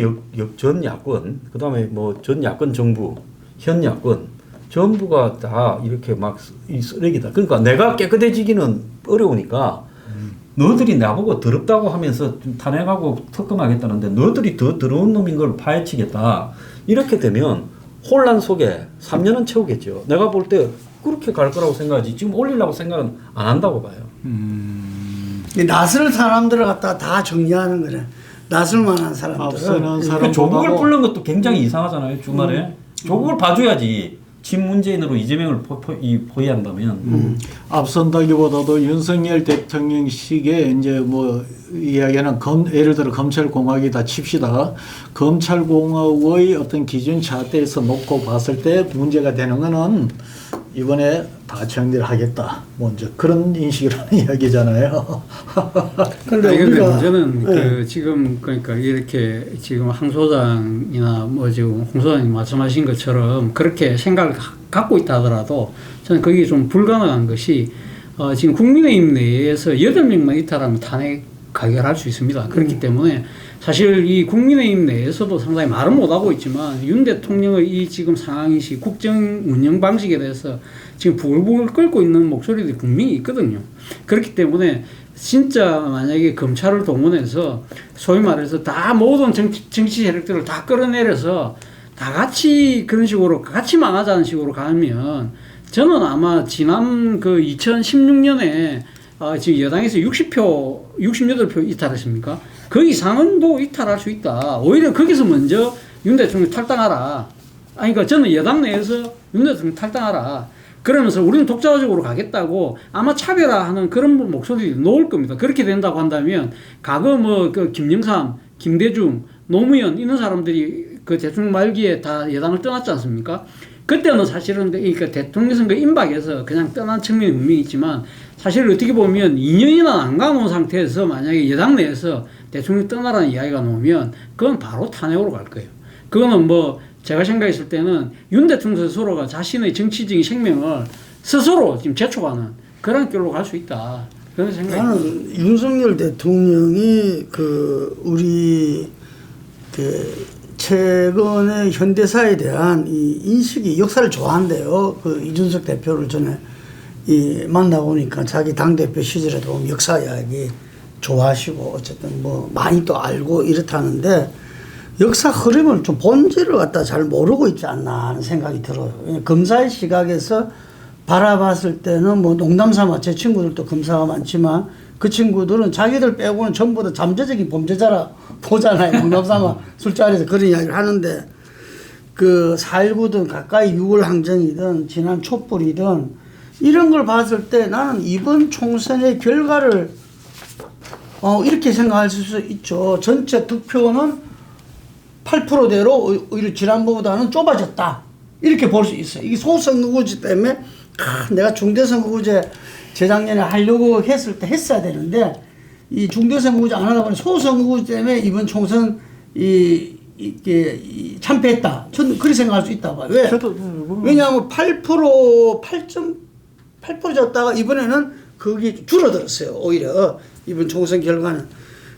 야권 그다음에 뭐 전 야권 정부 현 야권 전부가 다 이렇게 막 이 쓰레기다. 그러니까 내가 깨끗해지기는 어려우니까 너희들이 나보고 더럽다고 하면서 좀 탄핵하고 특검하겠다는데 너희들이 더 더러운 놈인 걸 파헤치겠다. 이렇게 되면 혼란 속에 3년은 채우겠죠. 내가 볼 때 그렇게 갈 거라고 생각하지. 지금 올리려고 생각은 안 한다고 봐요. 이 낯을 사람들을 갖다가 다 정리하는 거네. 낯을 만한 사람들을. 앞서는 그 조국을 사람보다도 부른 것도 굉장히 이상하잖아요. 주말에 조국을 봐줘야지. 친문재인으로 이재명을 포위한다면 앞선다기보다도 윤석열 대통령식의 이제 뭐 이야기는 예를 들어 검찰공화국이다 칩시다. 검찰공화국의 어떤 기준 잣대에서 놓고 봤을 때 문제가 되는 거는 이번에 다 정리를 하겠다. 먼저 그런 인식이라는 이야기잖아요. 근데 근데 우리가 문제는 그 지금 그러니까 이렇게 지금 황 소장이나 뭐 지금 홍 소장님 말씀하신 것처럼 그렇게 생각을 갖고 있다 하더라도 저는 그게 좀 불가능한 것이 지금 국민의힘 내에서 8명만 이탈하면 탄핵 가결할 수 있습니다. 그렇기 때문에 사실 이 국민의힘 내에서도 상당히 말은 못하고 있지만 윤 대통령의 이 지금 상황이시 국정 운영 방식에 대해서 지금 부글부글 끓고 있는 목소리들이 분명히 있거든요. 그렇기 때문에 진짜 만약에 검찰을 동원해서 소위 말해서 다 모든 정치 세력들을 다 끌어내려서 다 같이 그런 식으로 같이 망하자는 식으로 가면 저는 아마 지난 그 2016년에 지금 여당에서 68표 이탈했습니까? 그 이상은 또 이탈할 수 있다. 오히려 거기서 먼저 윤 대통령 탈당하라. 아니, 그러니까 저는 여당 내에서 윤 대통령 탈당하라. 그러면서 우리는 독자적으로 가겠다고 아마 차별화하는 그런 목소리들이 나올 겁니다. 그렇게 된다고 한다면 과거 뭐 그 김영삼, 김대중, 노무현 이런 사람들이 그 대통령 말기에 다 여당을 떠났지 않습니까? 그때는 사실은 그러니까 대통령 선거 임박에서 그냥 떠난 측면이 분명히 있지만 사실 어떻게 보면 2년이나 안 가놓은 상태에서 만약에 여당 내에서 대통령 떠나라는 이야기가 나오면 그건 바로 탄핵으로 갈 거예요. 그거는 뭐 제가 생각했을 때는 윤 대통령 스스로가 자신의 정치적인 생명을 스스로 지금 제촉하는 그런 길로 갈 수 있다. 그런 생각이 나는 윤석열 대통령이 그 우리 그 최근의 현대사에 대한 이 인식이 역사를 좋아한대요. 그 이준석 대표를 전에 만나고 오니까 자기 당대표 시절에도 보면 역사 이야기 좋아하시고 어쨌든 뭐 많이 또 알고 이렇다는데 역사 흐름을 좀 본질을 갖다 잘 모르고 있지 않나 하는 생각이 들어요. 검사의 시각에서 바라봤을 때는 뭐 농담 삼아 제 친구들도 검사가 많지만 그 친구들은 자기들 빼고는 전부 다 잠재적인 범죄자라 보잖아요. 농담 삼아 술자리에서 그런 이야기를 하는데 그 4.19든 가까이 6월 항쟁이든 지난 촛불이든 이런 걸 봤을 때 나는 이번 총선의 결과를 이렇게 생각할 수 있죠. 전체 득표는 8%대로 오히려 지난번보다는 좁아졌다. 이렇게 볼 수 있어요. 이게 소선거구제 때문에 내가 중대선거구제 재작년에 하려고 했을 때 했어야 되는데 이 중대선거구제 안 하다 보니 소선거구제 때문에 이번 총선 이게 참패했다. 저는 그렇게 생각할 수 있다 봐요. 왜? 왜냐하면 8%졌다가 이번에는 그게 줄어들었어요. 오히려 이번 총선 결과는.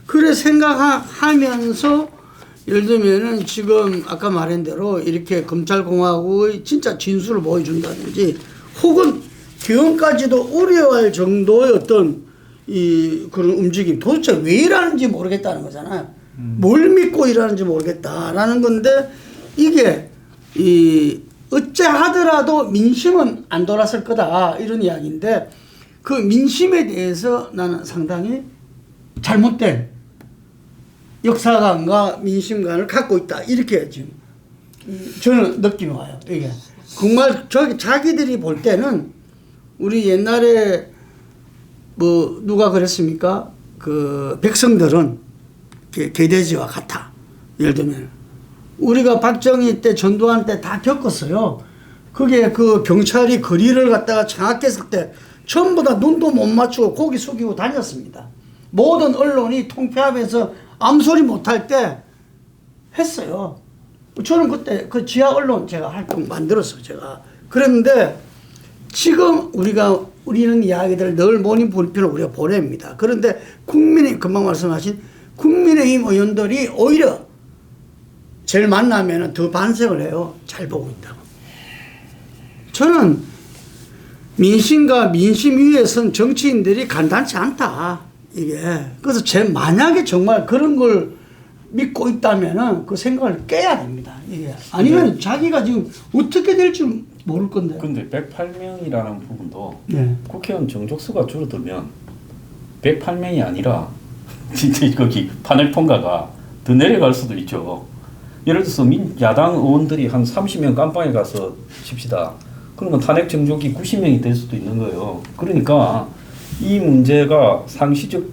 그래 생각하면서 예를 들면은 지금 아까 말한 대로 이렇게 검찰공화국의 진짜 진술을 보여준다든지 혹은 개헌까지도 우려할 정도의 어떤 그런 움직임 도대체 왜 일하는지 모르겠다는 거잖아요. 뭘 믿고 일하는지 모르겠다라는 건데 이게 어째 하더라도 민심은 안 돌았을 거다 이런 이야기인데 그 민심에 대해서 나는 상당히 잘못된 역사관과 민심관을 갖고 있다 이렇게 지금 저는 느낌이 와요. 이게 정말 자기들이 볼 때는 우리 옛날에 뭐 누가 그랬습니까? 그 백성들은 개돼지와 같아. 예를 들면 우리가 박정희 때 전두환 때 다 겪었어요. 그게 그 경찰이 거리를 갖다가 장악했을 때 전부 다 눈도 못 맞추고 고개 숙이고 다녔습니다. 모든 언론이 통폐합해서 아무 소리 못할 때 했어요. 저는 그때 그 지하 언론 제가 활동 만들었어요. 제가 그랬는데 지금 우리는 이야기들을 늘 모닝 불편을 우리가 보냅니다. 그런데 금방 말씀하신 국민의힘 의원들이 오히려 제일 만나면 더 반성을 해요. 잘 보고 있다고. 저는 민심과 민심 위에 선 정치인들이 간단치 않다. 이게. 그래서 만약에 정말 그런 걸 믿고 있다면은 그 생각을 깨야 됩니다. 이게. 아니면 자기가 지금 어떻게 될지 모를 건데. 근데 108명이라는 부분도 네. 국회의원 정족수가 줄어들면 108명이 아니라 진짜 거기 판el 통과가 더 내려갈 수도 있죠. 예를 들어서 야당 의원들이 한 30명 깜빵에 가서 칩시다. 그러면 탄핵 정족이 90명이 될 수도 있는 거예요. 그러니까 이 문제가 상시적,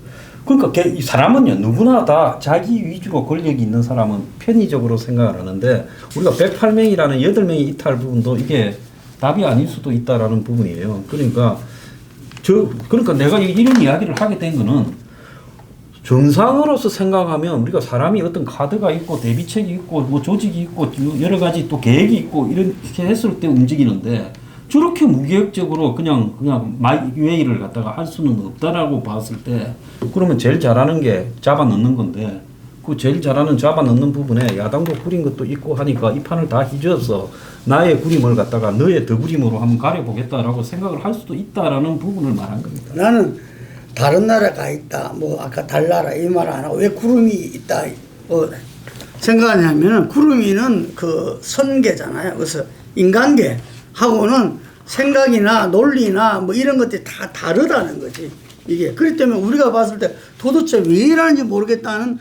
그러니까 이 사람은요 누구나 다 자기 위주로 권력이 있는 사람은 편의적으로 생각을 하는데 우리가 108명이라는 8명이 이탈 부분도 이게 답이 아닐 수도 있다라는 부분이에요. 그러니까 내가 이런 이야기를 하게 된 거는 정상으로서 생각하면 우리가 사람이 어떤 카드가 있고 대비책이 있고 뭐 조직이 있고 여러 가지 또 계획이 있고 이렇게 했을 때 움직이는데 저렇게 무계획적으로 그냥 마이웨이를 갖다가 할 수는 없다라고 봤을 때 그러면 제일 잘하는 게 잡아 넣는 건데 그 제일 잘하는 잡아 넣는 부분에 야당도 구린 것도 있고 하니까 이 판을 다 휘저어서 나의 구림을 갖다가 너의 더 구림으로 한번 가려보겠다라고 생각을 할 수도 있다라는 부분을 말한 겁니다. 나는 다른 나라가 있다. 뭐 아까 달나라 이 말 안 하고 왜 구름이 있다. 생각하냐면은 구름이는 그 선계잖아요. 그래서 인간계하고는 생각이나 논리나 뭐 이런 것들이 다 다르다는 거지. 이게 그렇기 때문에 우리가 봤을 때 도대체 왜 이러는지 모르겠다는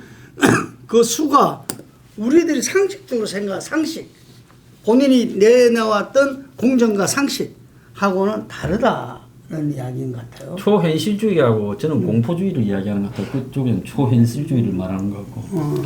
그 수가 우리들이 상식적으로 생각한 상식, 본인이 내놓았던 공정과 상식하고는 다르다는 이야기인 것 같아요. 초현실주의하고 저는 공포주의를 이야기하는 것 같아요. 그쪽은 초현실주의를 말하는 것 같고.